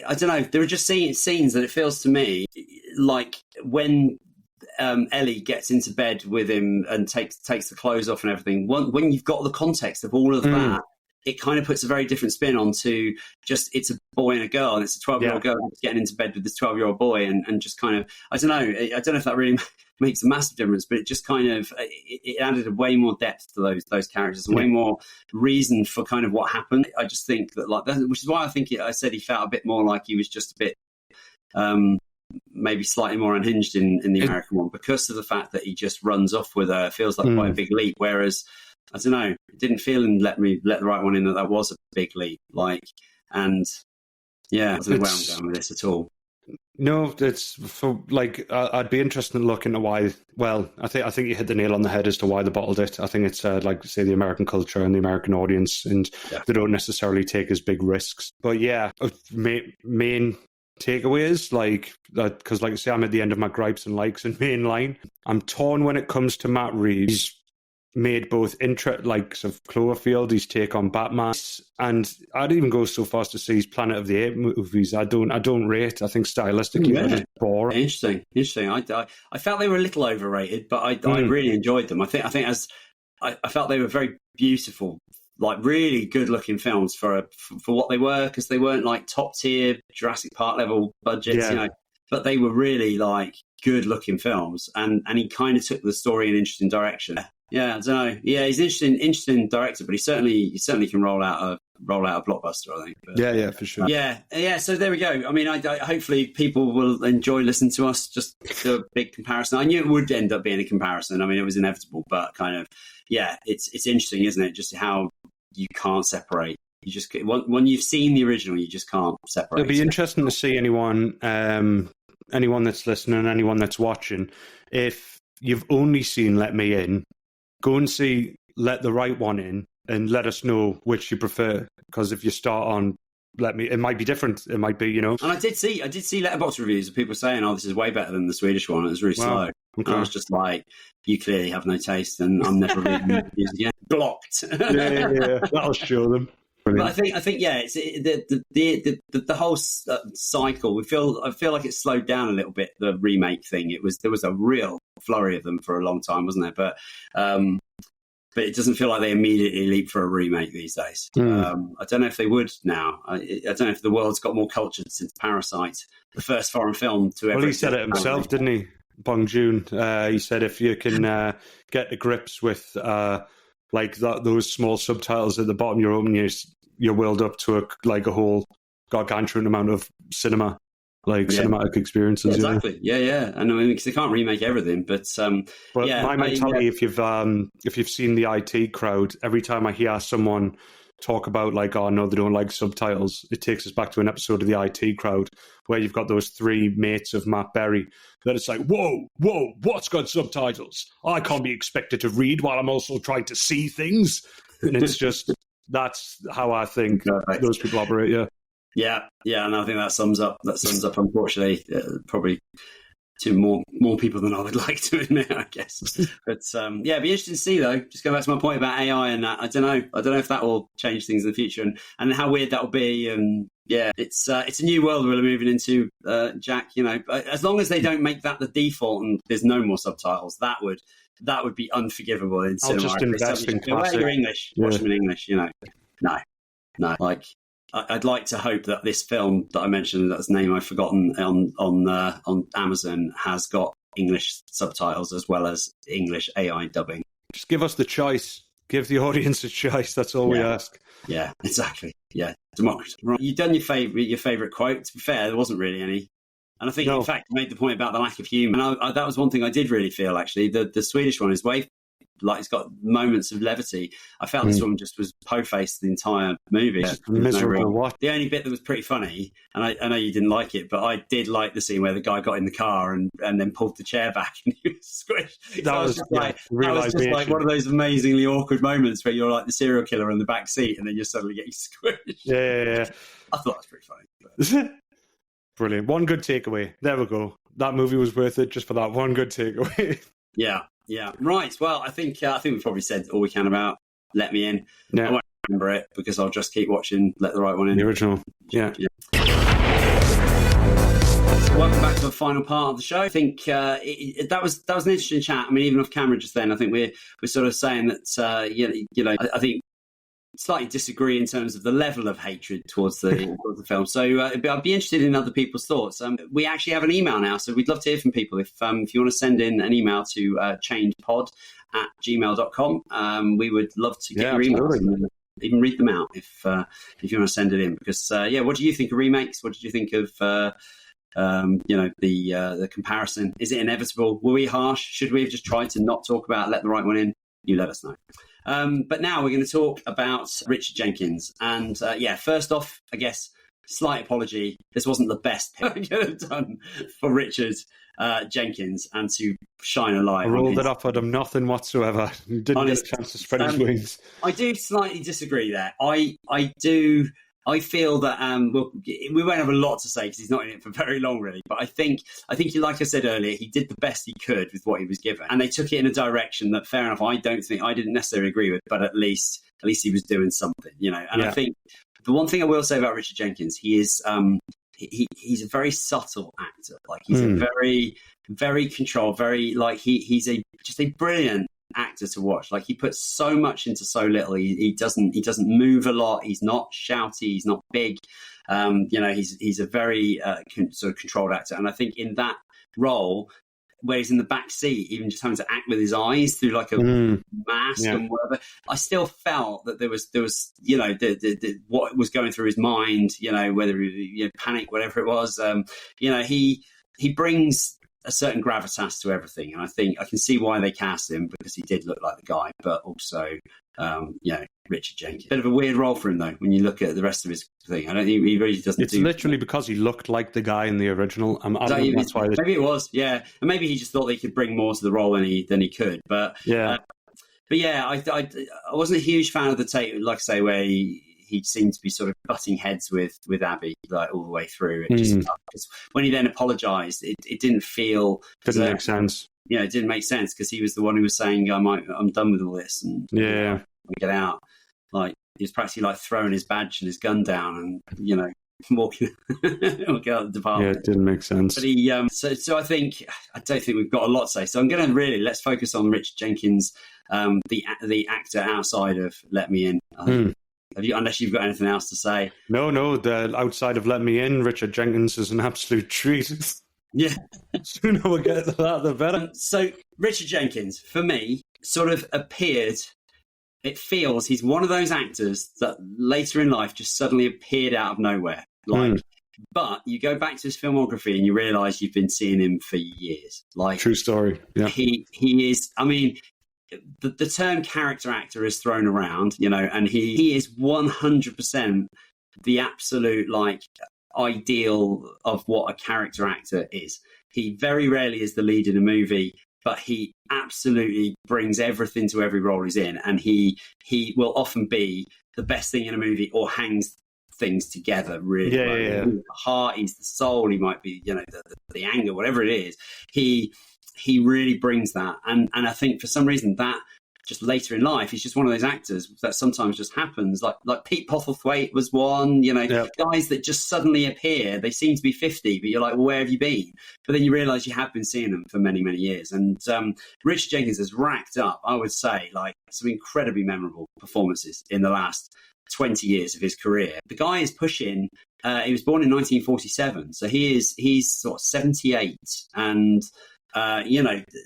I don't know, there are just scenes that it feels to me like when Ellie gets into bed with him and takes the clothes off and everything. When you've got the context of all of that, it kind of puts a very different spin onto just it's a boy and a girl, and it's a 12-year-old girl getting into bed with this 12-year-old boy, and just kind of I don't know if that really makes a massive difference, but it just kind of it added way more depth to those characters, and way more reason for kind of what happened. I just think that which is why I think I said he felt a bit more like he was just a bit maybe slightly more unhinged in the American one, because of the fact that he just runs off with her. It feels like quite a big leap, whereas I don't know, it didn't feel in Let the Right One In that was a big leap. And yeah, I don't know where I'm going with this at all. No, it's for like I'd be interested in looking at why. Well, I think you hit the nail on the head as to why they bottled it. I think it's like say the American culture and the American audience, and they don't necessarily take as big risks. But yeah, main takeaways like that, because like I say, I'm at the end of my gripes and likes and main line. I'm torn when it comes to Matt Reeves. Made both like sort of Cloverfield, his take on Batman, and I'd even go so far as to say his Planet of the Apes movies. I don't rate. I think stylistically they're just boring. Interesting. I felt they were a little overrated, but I really enjoyed them. I think I felt they were very beautiful, like really good looking films for what they were, because they weren't like top tier Jurassic Park level budgets, you know, but they were really like good looking films, and he kind of took the story in an interesting direction. Yeah, I don't know. Yeah, he's an interesting director, but he certainly can roll out a blockbuster, I think. But, yeah, for sure. Yeah. So there we go. I mean, I hopefully people will enjoy listening to us just do a big comparison. I knew it would end up being a comparison. I mean, it was inevitable, but kind of, yeah, it's interesting, isn't it? Just how you can't separate. You just when you've seen the original, you just can't separate. It'll be interesting to see anyone that's listening, anyone that's watching, if you've only seen Let Me In. Go and see Let the Right One In and let us know which you prefer. Because if you start on Let Me, it might be different. It might be, you know. And I did see letterbox reviews of people saying, "Oh, this is way better than the Swedish one. It was really slow." Okay. And I was just like, "You clearly have no taste, and I'm never reading reviews again." Blocked. Yeah. That'll show them. Brilliant. But I think, yeah, it's the whole cycle. I feel like it slowed down a little bit. The remake thing. There was a real flurry of them for a long time, wasn't there? But it doesn't feel like they immediately leap for a remake these days. I don't know if they would now. I don't know if the world's got more cultured since Parasite, the first foreign film to ever. Well, he said it himself, didn't he? Bong Joon. He said if you can get to grips with like those small subtitles at the bottom, you're opening your world up to a whole gargantuan amount of cinematic experiences. Yeah, exactly. Yeah. And I mean, because they can't remake everything, but my mentality, if you've seen the IT crowd, every time I hear someone talk about like, oh no, they don't like subtitles, it takes us back to an episode of the IT crowd where you've got those three mates of Matt Berry that it's like, whoa, what's got subtitles? I can't be expected to read while I'm also trying to see things. And it's just, that's how I think those people operate. Yeah, and I think that sums up. Unfortunately, probably to more people than I would like to admit, I guess. But it'd be interesting to see though. Just go back to my point about AI and that. I don't know if that will change things in the future and how weird that will be. It's a new world we're moving into, Jack. You know, as long as they don't make that the default and there's no more subtitles, that would be unforgivable in cinema. I'll just invest in classic. You're English, watch them in English. You know, no, like. I'd like to hope that this film that I mentioned, that's name I've forgotten, on Amazon, has got English subtitles as well as English AI dubbing. Just give us the choice. Give the audience a choice. That's all we ask. Yeah, exactly. Yeah, democracy. Right. You've done your favourite quote. To be fair, there wasn't really any. And I think, in fact, you made the point about the lack of humour. And that was one thing I did really feel, actually. The Swedish one is way like it's got moments of levity. I felt this one just was po-faced the entire movie. Miserable watch. The only bit that was pretty funny, and I know you didn't like it, but I did like the scene where the guy got in the car and then pulled the chair back and he was squished. That was just like one of those amazingly awkward moments where you're like the serial killer in the back seat and then you're suddenly getting squished. Yeah. I thought it was pretty funny. Brilliant. One good takeaway. There we go. That movie was worth it just for that one good takeaway. Yeah. Right. Well, I think we've probably said all we can about Let Me In. Yeah. I won't remember it because I'll just keep watching Let the Right One In. The original. Yeah. So welcome back to the final part of the show. I think that was an interesting chat. I mean, even off camera just then, I think we're sort of saying that I think slightly disagree in terms of the level of hatred towards the film. So I'd be interested in other people's thoughts. We actually have an email now, so we'd love to hear from people. If you want to send in an email to chainedpod@gmail.com, we would love to get your emails and even read them out if you want to send it in. Because what do you think of remakes? What did you think of the comparison? Is it inevitable? Were we harsh? Should we have just tried to not talk about Let the Right One In? You let us know. But now we're going to talk about Richard Jenkins. And first off, I guess, slight apology. This wasn't the best pick I could have done for Richard Jenkins and to shine a light. I rolled it up at him, nothing whatsoever. Didn't get a chance to spread his wings. I do slightly disagree there. I feel that we won't have a lot to say because he's not in it for very long, really. But I think, like I said earlier, he did the best he could with what he was given, and they took it in a direction that, fair enough, I didn't necessarily agree with, but at least he was doing something, And I think the one thing I will say about Richard Jenkins, he is he's a very subtle actor. Like he's a very, very controlled, very he's just a brilliant actor to watch. Like he puts so much into so little. He doesn't move a lot. He's not shouty. He's not big. He's a very sort of controlled actor. And I think in that role, where he's in the back seat, even just having to act with his eyes through like a mask and whatever, I still felt that there was what was going through his mind. Whether panic, whatever it was. He brings a certain gravitas to everything, and I think I can see why they cast him, because he did look like the guy, but also Richard Jenkins. Bit of a weird role for him though when you look at the rest of his thing. I don't think he really doesn't. It's literally because he looked like the guy in the original. That's why maybe it was, and maybe he just thought he could bring more to the role than he could. But I wasn't a huge fan of the take, like I say, where he seemed to be sort of butting heads with Abby like all the way through. It just, when he then apologised, it didn't feel... Didn't make sense. It didn't make sense because he was the one who was saying, I'm done with all this and get out. Like he was practically like throwing his badge and his gun down and, walking out of the department. Yeah, it didn't make sense. But he, so I don't think we've got a lot to say. So I'm going to let's focus on Richard Jenkins, the actor outside of Let Me In. Unless you've got anything else to say. No, the outside of Let Me In, Richard Jenkins is an absolute treat. Yeah. Sooner we get to that, the better. So Richard Jenkins, for me, sort of appeared, it feels he's one of those actors that later in life just suddenly appeared out of nowhere. But you go back to his filmography and you realise you've been seeing him for years. Like true story. Yeah. He is, I mean... The term character actor is thrown around, and he is 100% the absolute ideal of what a character actor is. He very rarely is the lead in a movie, but he absolutely brings everything to every role he's in, and he will often be the best thing in a movie or hangs things together really. He's the heart, he's the soul, he might be the anger, whatever it is. He really brings that. And I think for some reason that just later in life, he's just one of those actors that sometimes just happens. Like Pete Postlethwaite was one, guys that just suddenly appear. They seem to be 50, but you're like, well, where have you been? But then you realise you have been seeing them for many, many years. And Richard Jenkins has racked up, I would say, some incredibly memorable performances in the last 20 years of his career. The guy is pushing, he was born in 1947, so he's sort of 78, and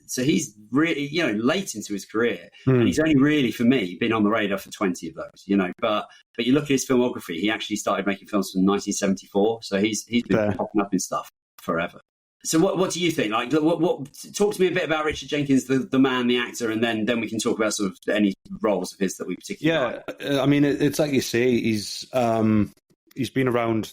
so he's really, late into his career, and he's only really, for me, been on the radar for 20 of those, but you look at his filmography, he actually started making films from 1974, so he's been popping up in stuff forever. So what do you think? Like, what talk to me a bit about Richard Jenkins, the man, the actor, and then we can talk about sort of any roles of his that we particularly like. I mean, it's like you say, he's been around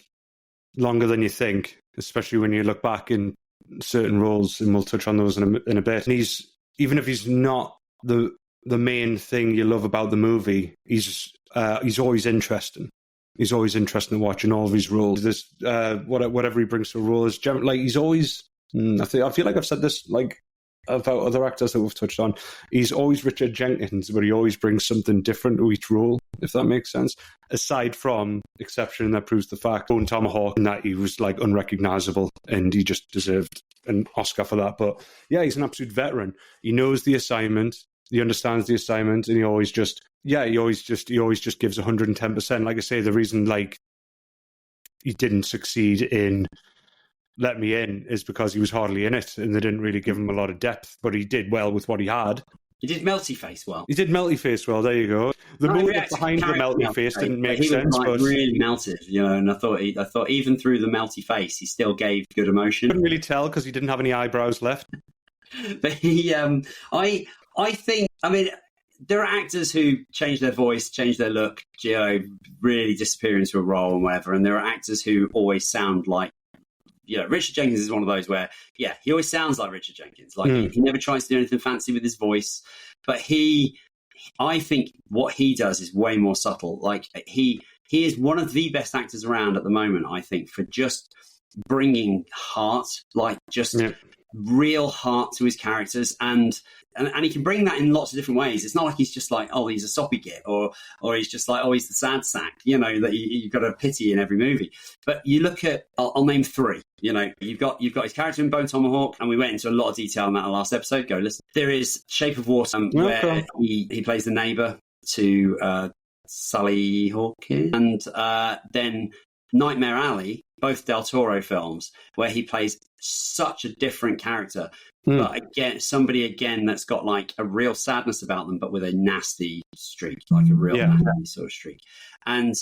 longer than you think, especially when you look back in certain roles, and we'll touch on those in a bit. And even if he's not the main thing you love about the movie, he's always interesting. He's always interesting to watch in all of his roles. This whatever he brings to a role is like he's always. I feel like I've said this like about other actors that we've touched on. He's always Richard Jenkins, but he always brings something different to each role, if that makes sense. Aside from exception that proves the fact, Bone Tomahawk, in that he was like unrecognizable, and he just deserved an Oscar for that. But yeah, he's an absolute veteran. He knows the assignment. He understands the assignment, and he always just gives 110%. Like I say, the reason like he didn't succeed in Let Me In is because he was hardly in it, and they didn't really give him a lot of depth. But he did well with what he had. He did Melty Face well. He did Melty Face well. There you go. The motive behind the Melty Face didn't make sense, but really melted, And I thought even through the Melty Face, he still gave good emotion. Couldn't really tell because he didn't have any eyebrows left. But he, I think, I mean, there are actors who change their voice, change their look, really disappear into a role and whatever. And there are actors who always sound like, Richard Jenkins is one of those where, he always sounds like Richard Jenkins. Like he never tries to do anything fancy with his voice, but I think what he does is way more subtle. Like he is one of the best actors around at the moment, I think, for just bringing heart, like just real heart to his characters, and he can bring that in lots of different ways. It's not like he's just like, oh, he's a soppy git, or he's just like, oh, he's the sad sack, that you've got a pity in every movie. But you look at, I'll name three. You've got his character in Bone Tomahawk, and we went into a lot of detail on that in the last episode. Go listen. There is Shape of Water, where he plays the neighbour to Sally Hawkins, and then Nightmare Alley, both Del Toro films, where he plays such a different character. But again, somebody that's got like a real sadness about them, but with a nasty streak, like a real nasty sort of streak. And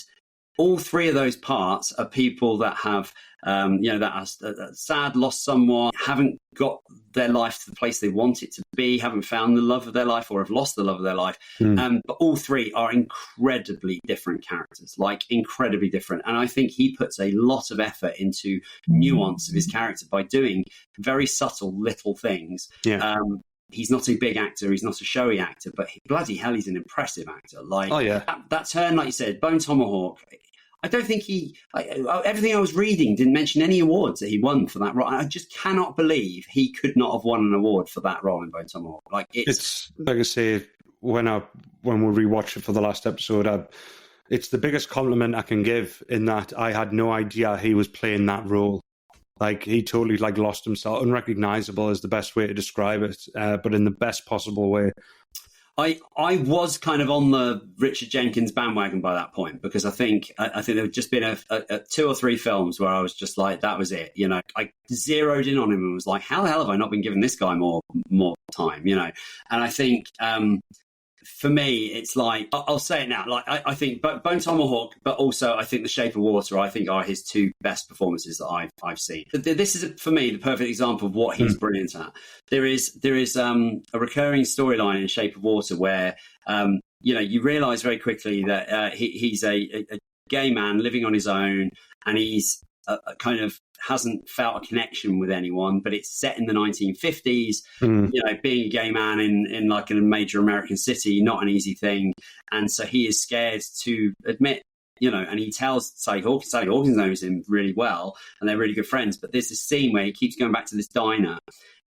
all three of those parts are people that have, that are sad, lost someone, haven't got their life to the place they want it to be, haven't found the love of their life, or have lost the love of their life. But all three are incredibly different characters, like incredibly different. And I think he puts a lot of effort into nuance of his character by doing very subtle little things. He's not a big actor, he's not a showy actor, but bloody hell, he's an impressive actor. Like that turn, like you said, Bone Tomahawk, I don't think everything I was reading didn't mention any awards that he won for that role. I just cannot believe he could not have won an award for that role in Bone Tomahawk. Like it's like I say, when we rewatched it for the last episode, it's the biggest compliment I can give, in that I had no idea he was playing that role. Like he totally lost himself. Unrecognizable is the best way to describe it, but in the best possible way. I was kind of on the Richard Jenkins bandwagon by that point, because I think there had just been a 2 or 3 films where I was just like, that was it. I zeroed in on him and was like, how the hell have I not been giving this guy more time? And I think for me, it's like, I'll say it now. Like I think Bone Tomahawk, but also I think The Shape of Water, I think, are his 2 best performances that I've seen. This is, for me, the perfect example of what he's brilliant at. There is a recurring storyline in Shape of Water where you realise very quickly that he's a gay man living on his own, and he's kind of hasn't felt a connection with anyone, but it's set in the 1950s. Being a gay man in like a major American city, not an easy thing. And so he is scared to admit, and he tells Sally Hawkins. Sally Hawkins knows him really well, and they're really good friends. But there's this scene where he keeps going back to this diner,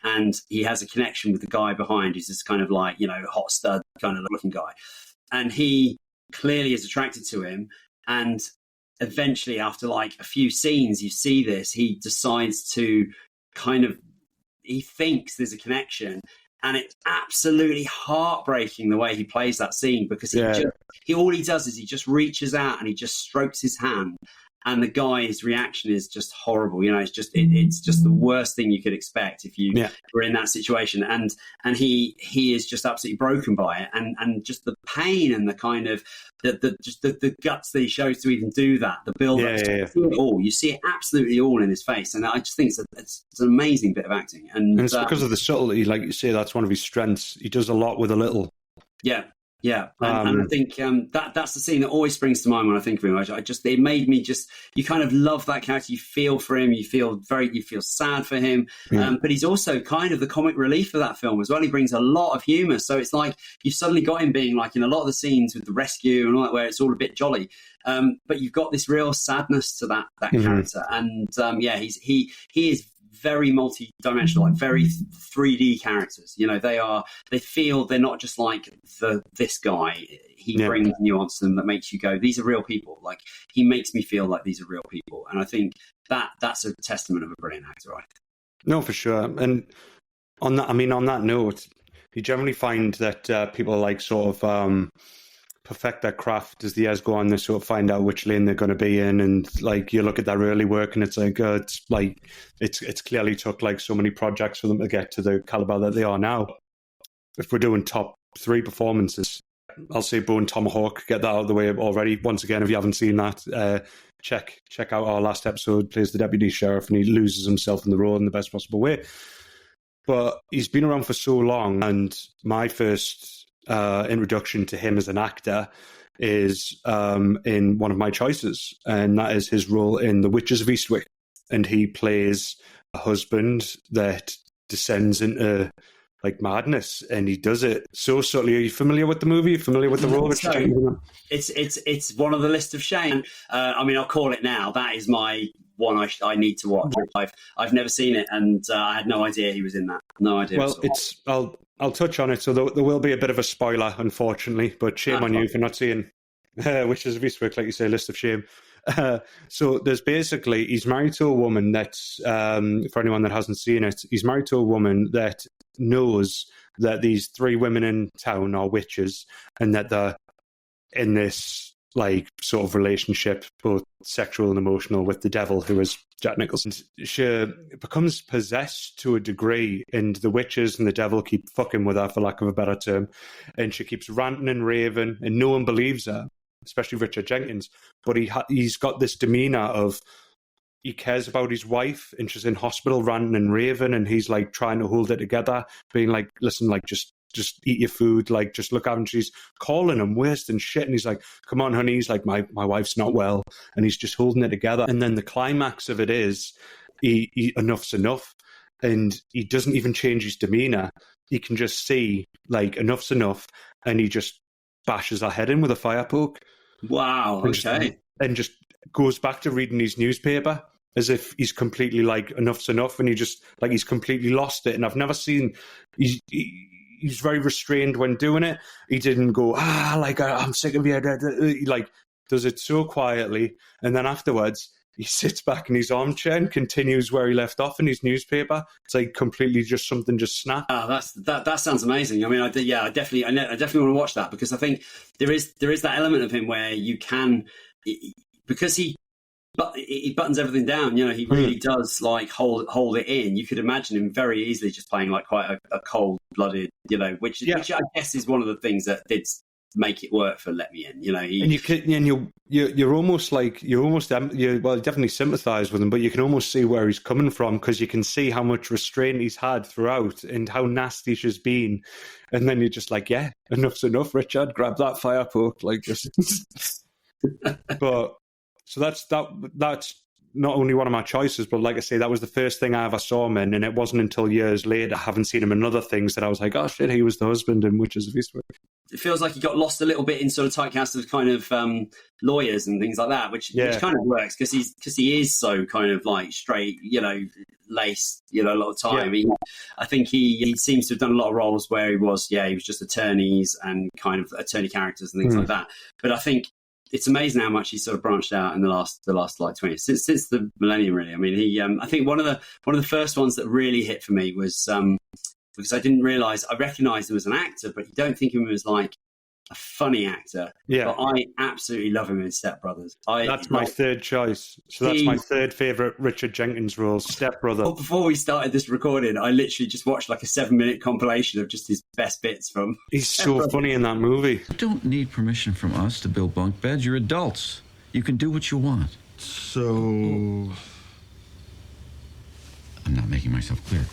and he has a connection with the guy behind, who's this kind of like, hot stud kind of looking guy. And he clearly is attracted to him. And eventually, after like a few scenes, you see this, he decides to he thinks there's a connection, and it's absolutely heartbreaking the way he plays that scene, because all he does is he just reaches out and he just strokes his hand, and the guy's reaction is just horrible. You know, it's just the worst thing you could expect if you were in that situation. And he is just absolutely broken by it, and just the pain and the kind of the guts that he shows to even do that. The build up, you see it absolutely all in his face, and I just think it's an amazing bit of acting. And it's because of the subtlety, like you say, that's one of his strengths. He does a lot with a little. Yeah. Yeah, and I think that's the scene that always springs to mind when I think of him. It made me you kind of love that character. You feel for him. You feel sad for him. But he's also kind of the comic relief of that film as well. He brings a lot of humour. So it's like you've suddenly got him being like in a lot of the scenes with the rescue and all that, where it's all a bit jolly. But you've got this real sadness to that character. And he is very multi-dimensional, like very 3D characters. You know, they feel they're not just like this guy. He brings nuance to them that makes you go, these are real people. Like, he makes me feel like these are real people. And I think that's a testament of a brilliant actor, right? No, for sure. And on that note, you generally find that people like sort of perfect their craft as the years go on. They sort of find out which lane they're going to be in, and like you look at their early work and it's like it's clearly took like so many projects for them to get to the caliber that they are now. If we're doing top 3 performances, I'll say Bone Tomahawk, get that out of the way already. Once again, if you haven't seen that, check out our last episode. Plays the deputy sheriff and he loses himself in the road in the best possible way. But he's been around for so long, and my first introduction to him as an actor is in one of my choices, and that is his role in The Witches of Eastwick. And he plays a husband that descends into like madness, and he does it so subtly. Are you familiar with the movie? Are you familiar with the role? It's one of the list of shame. I'll call it now. That is my one I need to watch. I've never seen it, and I had no idea he was in that. No idea. Well, I'll touch on it. So there will be a bit of a spoiler, unfortunately, but shame on you for not seeing Witches of Eastwick, like you say, list of shame. So there's basically, he's married to a woman that's, for anyone that hasn't seen it, he's married to a woman that knows that these 3 women in town are witches, and that they're in this like sort of relationship, both sexual and emotional, with the devil, who is Jack Nicholson. She becomes possessed to a degree, and the witches and the devil keep fucking with her, for lack of a better term, and she keeps ranting and raving, and no one believes her, especially Richard Jenkins. But he's got this demeanour of, he cares about his wife, and she's in hospital ranting and raving, and he's like trying to hold it together, being like, listen, like just eat your food, like just look out. And she's calling him wasting shit, and he's like, come on, honey. He's like, my wife's not well, and he's just holding it together. And then the climax of it is, he enough's enough, and he doesn't even change his demeanour. He can just see like enough's enough, and he just bashes her head in with a fire poke. Wow. Okay. And just goes back to reading his newspaper, as if he's completely like, enough's enough, and he just like, he's completely lost it. And I've never seen, he's very restrained when doing it. He didn't go, I'm sick of you. He like does it so quietly, and then afterwards he sits back in his armchair and continues where he left off in his newspaper. It's like completely just something just snapped. Oh, that sounds amazing. I mean, I definitely want to watch that, because I think there is that element of him where you can, because he buttons everything down. You know, he really does like hold it in. You could imagine him very easily just playing like quite a cold-blooded, you know, which I guess is one of the things that did make it work for Let Me In. You know, you're almost like you definitely sympathise with him, but you can almost see where he's coming from, because you can see how much restraint he's had throughout and how nasty she's been, and then you're just like, yeah, enough's enough, Richard. Grab that fire poke, like just. But. So that's not only one of my choices, but like I say, that was the first thing I ever saw him in, and it wasn't until years later, having seen him in other things, that I was like, oh shit, he was the husband in Witches of Eastwick. It feels like he got lost a little bit in sort of typecast of kind of lawyers and things like that, which kind of works, because he is so kind of like straight, you know, laced, you know, a lot of time. Yeah. I think he seems to have done a lot of roles where he was just attorneys and kind of attorney characters and things like that. But I think it's amazing how much he's sort of branched out in the last like 20 since the millennium, really. I mean, I think one of the first ones that really hit for me was because I didn't realise, I recognised him as an actor, but you don't think of him as like a funny actor. Yeah. But I absolutely love him in Step Brothers. That's my third choice. So that's my third favourite Richard Jenkins role, Step Brother. Before we started this recording, I literally just watched like a 7-minute compilation of just his best bits from... He's so funny in that movie. You don't need permission from us to build bunk beds. You're adults. You can do what you want. So... I'm not making myself clear.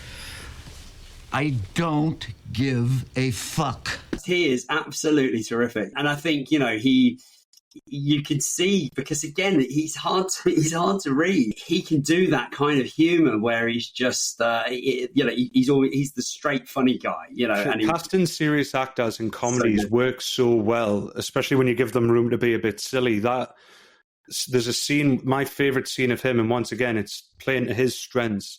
I don't give a fuck. He is absolutely terrific. And I think, you can see, because again, he's hard to read. He can do that kind of humor where he's just, he's the straight funny guy, And casting serious actors in comedies works so well, especially when you give them room to be a bit silly. There's a scene, my favorite scene of him, and once again, it's playing to his strengths.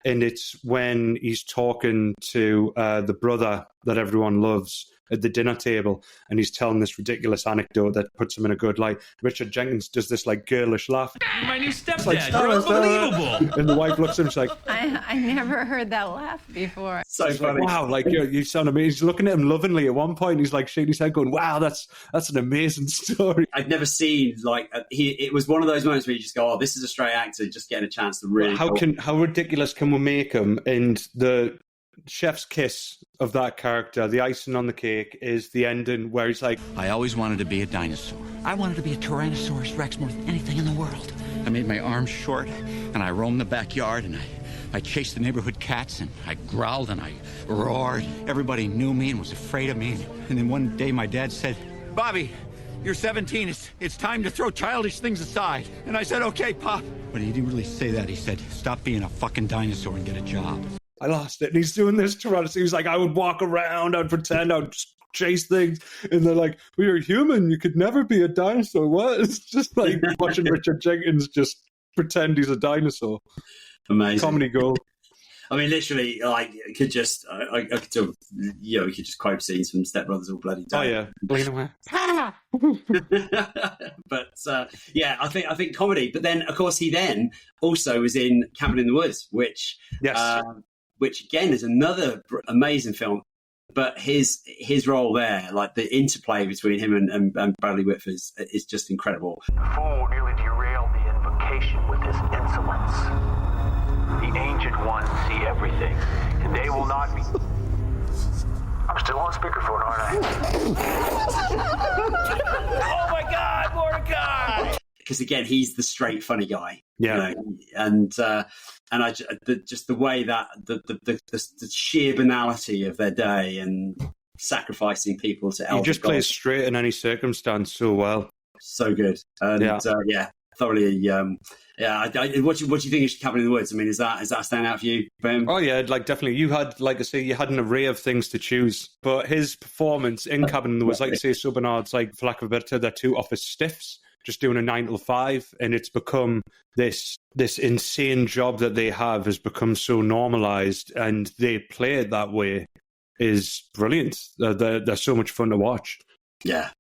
And it's when he's talking to the brother that everyone loves at the dinner table, and he's telling this ridiculous anecdote that puts him in a good light. Richard Jenkins does this like girlish laugh. My new stepdad, you're unbelievable. And the wife looks at him, she's like, I never heard that laugh before. So funny. Like, wow, like you sound amazing. He's looking at him lovingly at one point. He's like shaking his head, going, "Wow, that's an amazing story." I'd never seen it was one of those moments where you just go, "Oh, this is a straight actor just getting a chance to really." How ridiculous can we make him? And the chef's kiss of that character, the icing on the cake, is the ending where he's like, I always wanted to be a dinosaur. I wanted to be a Tyrannosaurus Rex more than anything in the world. I made my arms short, and I roamed the backyard, and I chased the neighborhood cats, and I growled, and I roared. Everybody knew me and was afraid of me. And then one day my dad said, Bobby, you're 17. It's time to throw childish things aside. And I said, okay, Pop. But he didn't really say that. He said, stop being a fucking dinosaur and get a job. I lost it. And he's doing this to us. He was like, I would walk around, I'd pretend, I'd chase things. And they're like, well, you're human. You could never be a dinosaur. What? It's just like watching Richard Jenkins just pretend he's a dinosaur. Amazing. Comedy gold. I mean, literally, like, I could just quote scenes from Step Brothers all bloody day. Oh, yeah. Bleed away. But, I think comedy. But then, of course, he then also was in Cabin in the Woods, which again is another amazing film. But his role there, like the interplay between him and Bradley Whitford is just incredible. The fool nearly derailed the invocation with his insolence. The Ancient Ones see everything, and they will not be... I'm still on speakerphone, aren't I? Oh my God, Mordecai! Because again, he's the straight funny guy. Yeah, and just the way that the sheer banality of their day and sacrificing people to elder he just plays straight in any circumstance so well. So good, and thoroughly. What do you think of Cabin in the Woods? I mean, is that a standout for you, Ben? Oh yeah, like definitely. You had, like I say, you had an array of things to choose, but his performance in Cabin in the Woods, like I say, so Bernard's, like, for lack of a better term, they're two office stiffs, just doing a 9 to 5, and it's become this insane job that they have has become so normalized, and they play it that way is brilliant. They're so much fun to watch.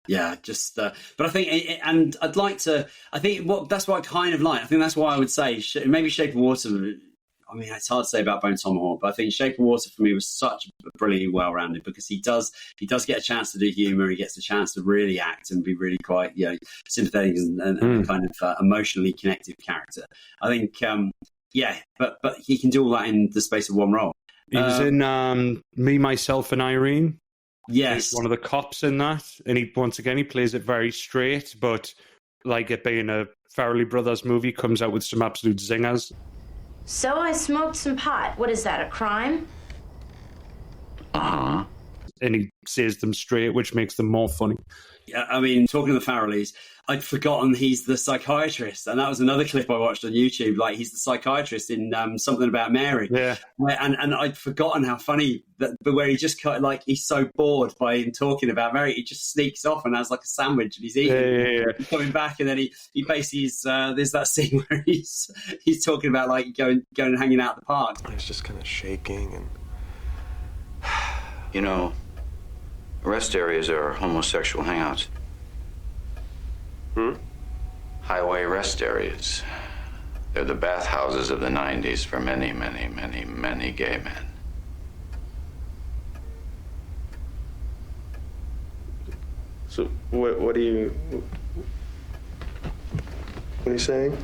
Yeah, just, but I think, and I'd like to, I think that's what I kind of like. I think that's why I would say maybe Shape of Water. I mean, it's hard to say about Bone Tomahawk, but I think Shape of Water for me was such brilliantly well-rounded because he does get a chance to do humour. He gets a chance to really act and be really quite, sympathetic and kind of emotionally connected character. I think, but he can do all that in the space of one role. He was in Me, Myself, and Irene. Yes, he's one of the cops in that, and he plays it very straight, but like it being a Farrelly Brothers movie, comes out with some absolute zingers. So I smoked some pot. What is that, a crime? And he says them straight, which makes them more funny. Yeah, I mean, talking to the Farrellys, I'd forgotten he's the psychiatrist, and that was another clip I watched on YouTube. Like, he's the psychiatrist in Something About Mary. Yeah, and I'd forgotten how funny that, but where he just he's so bored by him talking about Mary, he just sneaks off and has like a sandwich and he's eating. Yeah. He's coming back, and then he basically there's that scene where he's talking about like going and hanging out at the park. He's just kind of shaking and. You know, rest areas are homosexual hangouts. Highway rest areas. They're the bathhouses of the 90s for many, many, many, many gay men. So what are you saying?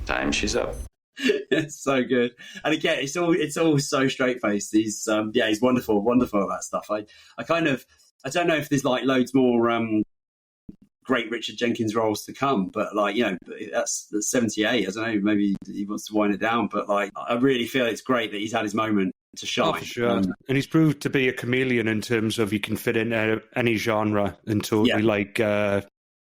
Time she's up. It's so good, and again, it's all so straight faced. He's he's wonderful at that stuff. I don't know if there's like loads more great Richard Jenkins roles to come, but like, you know, that's 78. I don't know, maybe he wants to wind it down, but like, I really feel it's great that he's had his moment to shine. Oh, for sure. And he's proved to be a chameleon in terms of he can fit in any genre and totally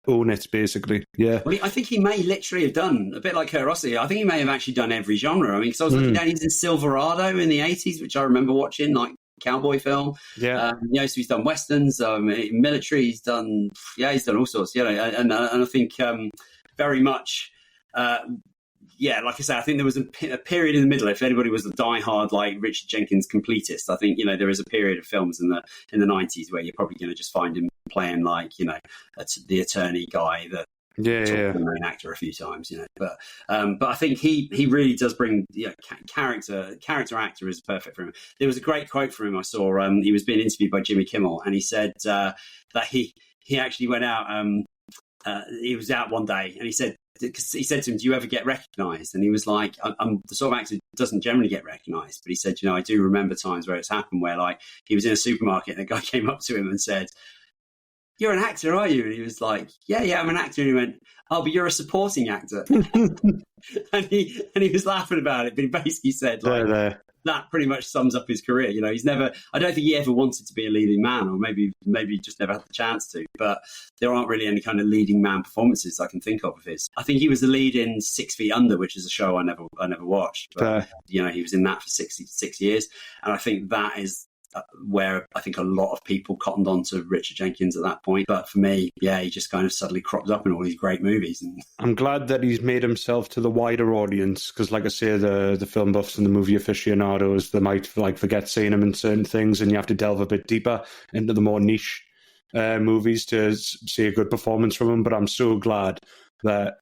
own it, basically. Yeah. Well, I think he may literally have done a bit like Kurt Russell. I think he may have actually done every genre. I mean, because I was looking down, he's in Silverado in the 80s, which I remember watching, like cowboy film. Yeah. So he's done westerns, military. He's done all sorts. You know, and I think very much. Like I say, I think there was a period in the middle. If anybody was a diehard like Richard Jenkins completist, I think, you know, there is a period of films in the 90s where you're probably going to just find him playing like, you know, the attorney guy that the main actor a few times, you know. But I think he really does bring, you know, character actor is perfect for him. There was a great quote from him I saw. He was being interviewed by Jimmy Kimmel, and he said that he actually went out. He was out one day, and he said to him, "Do you ever get recognised?" And he was like, "I'm the sort of actor who doesn't generally get recognised." But he said, "You know, I do remember times where it's happened where, like, he was in a supermarket and a guy came up to him and said, 'You're an actor, are you?' And he was like, yeah, I'm an actor." And he went, "Oh, but you're a supporting actor." and he was laughing about it, but he basically said, like, that pretty much sums up his career. You know, I don't think he ever wanted to be a leading man, or maybe he just never had the chance to. But there aren't really any kind of leading man performances I can think of his. I think he was the lead in 6 Feet Under, which is a show I never watched. But, you know, he was in that for 6 years. And I think that is where I think a lot of people cottoned on to Richard Jenkins at that point. But for me, he just kind of suddenly cropped up in all these great movies. And I'm glad that he's made himself to the wider audience, because like I say, the film buffs and the movie aficionados, they might like forget seeing him in certain things, and you have to delve a bit deeper into the more niche movies to see a good performance from him. But I'm so glad that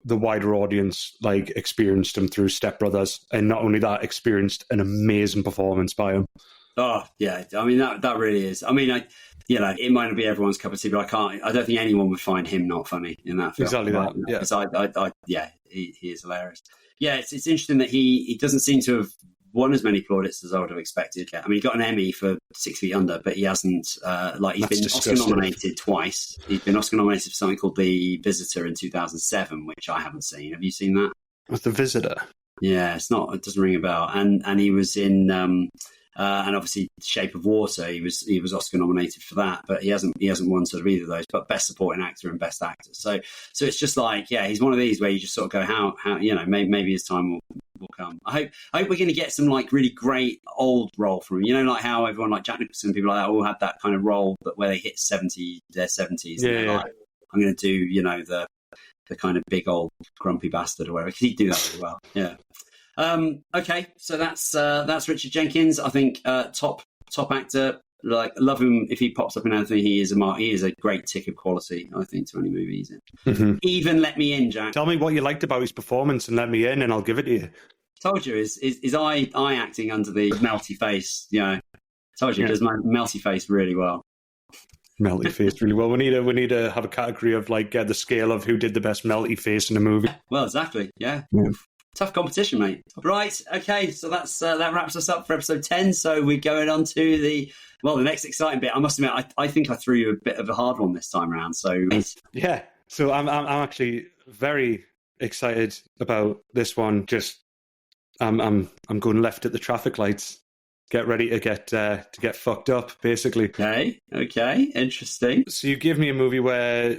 the wider audience like experienced him through Step Brothers, and not only that, experienced an amazing performance by him. Oh, yeah. I mean, that really is. I mean, it might not be everyone's cup of tea, but I don't think anyone would find him not funny in that film. Exactly that. Yeah. Because he is hilarious. Yeah, it's interesting that he doesn't seem to have won as many plaudits as I would have expected. I mean, he got an Emmy for 6 Feet Under, but he hasn't, he's been Oscar nominated twice. He's been Oscar nominated for something called The Visitor in 2007, which I haven't seen. Have you seen that? What's The Visitor? Yeah, it doesn't ring a bell. And he was in, and obviously Shape of Water, he was Oscar nominated for that, but he hasn't won sort of either of those, but Best Supporting Actor and Best Actor. So it's just like, he's one of these where you just sort of go, how you know, maybe his time will come. I hope we're going to get some like really great old role from him. You know, like how everyone like Jack Nicholson and people like that all had that kind of role, but where they hit their 70s. And they're like, I'm going to do, you know, the kind of big old grumpy bastard or whatever. He'd do that really well. Yeah. Okay, so that's Richard Jenkins. I think top actor. Like, love him if he pops up in anything. He is a great tick of quality, I think, to any movie he's in. Mm-hmm. Even Let Me In, Jack. Tell me what you liked about his performance and Let Me In, and I'll give it to you. Told you, is eye acting under the melty face. You know, told you, does my melty face really well. Melty face really well. We need to have a category of like the scale of who did the best melty face in a movie. Well, exactly. Yeah. Tough competition, mate. Right, okay, so that wraps us up for episode 10. So we're going on to the next exciting bit. I must admit, I think I threw you a bit of a hard one this time around. So yeah, so I'm actually very excited about this one. Just I'm going left at the traffic lights. Get ready to get fucked up, basically. Okay, interesting. So you give me a movie where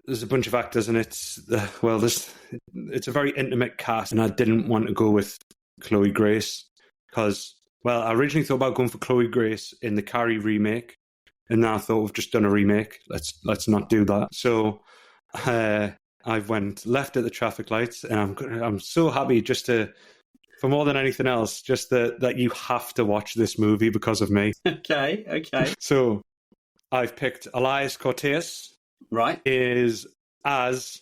there's a bunch of actors and it's a very intimate cast, and I didn't want to go with Chloe Grace because, I originally thought about going for Chloe Grace in the Carrie remake, and now I thought we've just done a remake. Let's not do that. So I went left at the traffic lights, and I'm so happy just to. For more than anything else, just that you have to watch this movie because of me. Okay. So, I've picked Elias Cortez. Right. Is as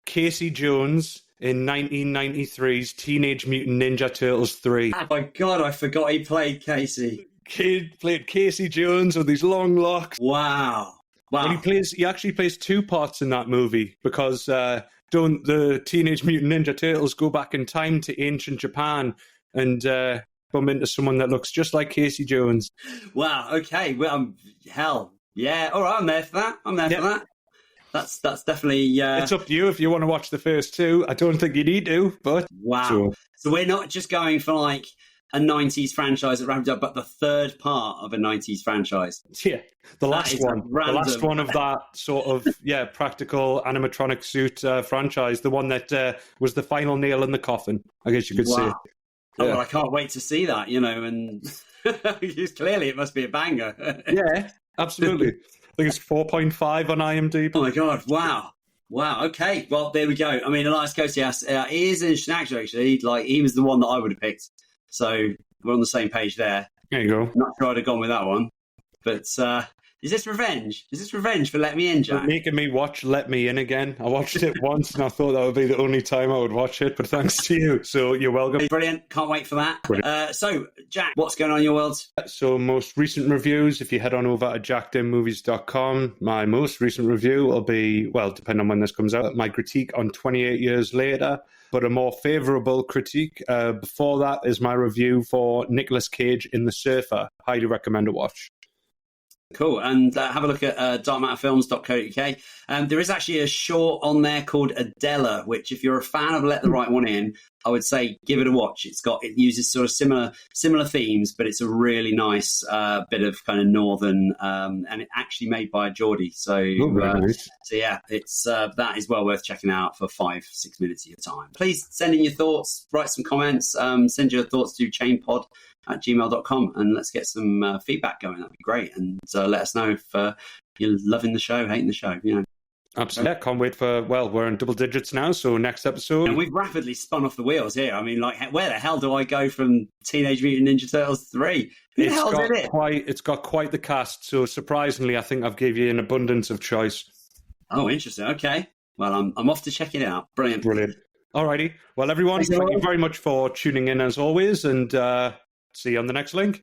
Casey Jones in 1993's Teenage Mutant Ninja Turtles 3. Oh my God, I forgot he played Casey. kid played Casey Jones with these long locks. Wow. And he actually plays two parts in that movie because don't the Teenage Mutant Ninja Turtles go back in time to ancient Japan and bump into someone that looks just like Casey Jones. Wow. Okay. Well, hell. Yeah. All right. I'm there for that. For that. That's definitely. It's up to you if you want to watch the first two. I don't think you need to, but wow. So we're not just going for like a 90s franchise that ramped up, but the third part of a 90s franchise. Yeah, the last one. The last one of that sort of, practical animatronic suit franchise. The one that was the final nail in the coffin, I guess you could say. Oh, well, I can't wait to see that, and clearly it must be a banger. Yeah, absolutely. I think it's 4.5 on IMDb. Oh, my God. Wow. Okay. Well, there we go. I mean, Elias Kostias, he is an interesting actor, actually. Like, he was the one that I would have picked. So we're on the same page there. There you go. Not sure I'd have gone with that one. But is this revenge? Is this revenge for Let Me In, Jack? You're making me watch Let Me In again. I watched it once and I thought that would be the only time I would watch it, but thanks to you. So you're welcome. Brilliant. Can't wait for that. So, Jack, what's going on in your world? So most recent reviews, if you head on over to jackdinmovies.com, my most recent review will be, well, depending on when this comes out, my critique on 28 Years Later. But a more favourable critique before that is my review for Nicolas Cage in The Surfer. Highly recommend a watch. Cool. And have a look at darkmatterfilms.co.uk. There is actually a short on there called Adela, which if you're a fan of Let the Right One In, I would say give it a watch. It uses sort of similar themes, but it's a really nice bit of kind of northern, and it actually made by a Geordie. So, nice. So yeah, it's that is well worth checking out for 5-6 minutes of your time. Please send in your thoughts, write some comments, send your thoughts to chainpod@gmail.com, and let's get some feedback going. That'd be great. And let us know if you're loving the show, hating the show. Absolutely. Yeah, can't wait for, we're in double digits now, so next episode. And we've rapidly spun off the wheels here. I mean, like, where the hell do I go from Teenage Mutant Ninja Turtles 3? Who the hell did it? It's got quite the cast, so surprisingly, I think I've gave you an abundance of choice. Oh, interesting. Okay. Well, I'm off to check it out. Brilliant. Alrighty. Well, everyone, thank you very much for tuning in as always, and see you on the next link.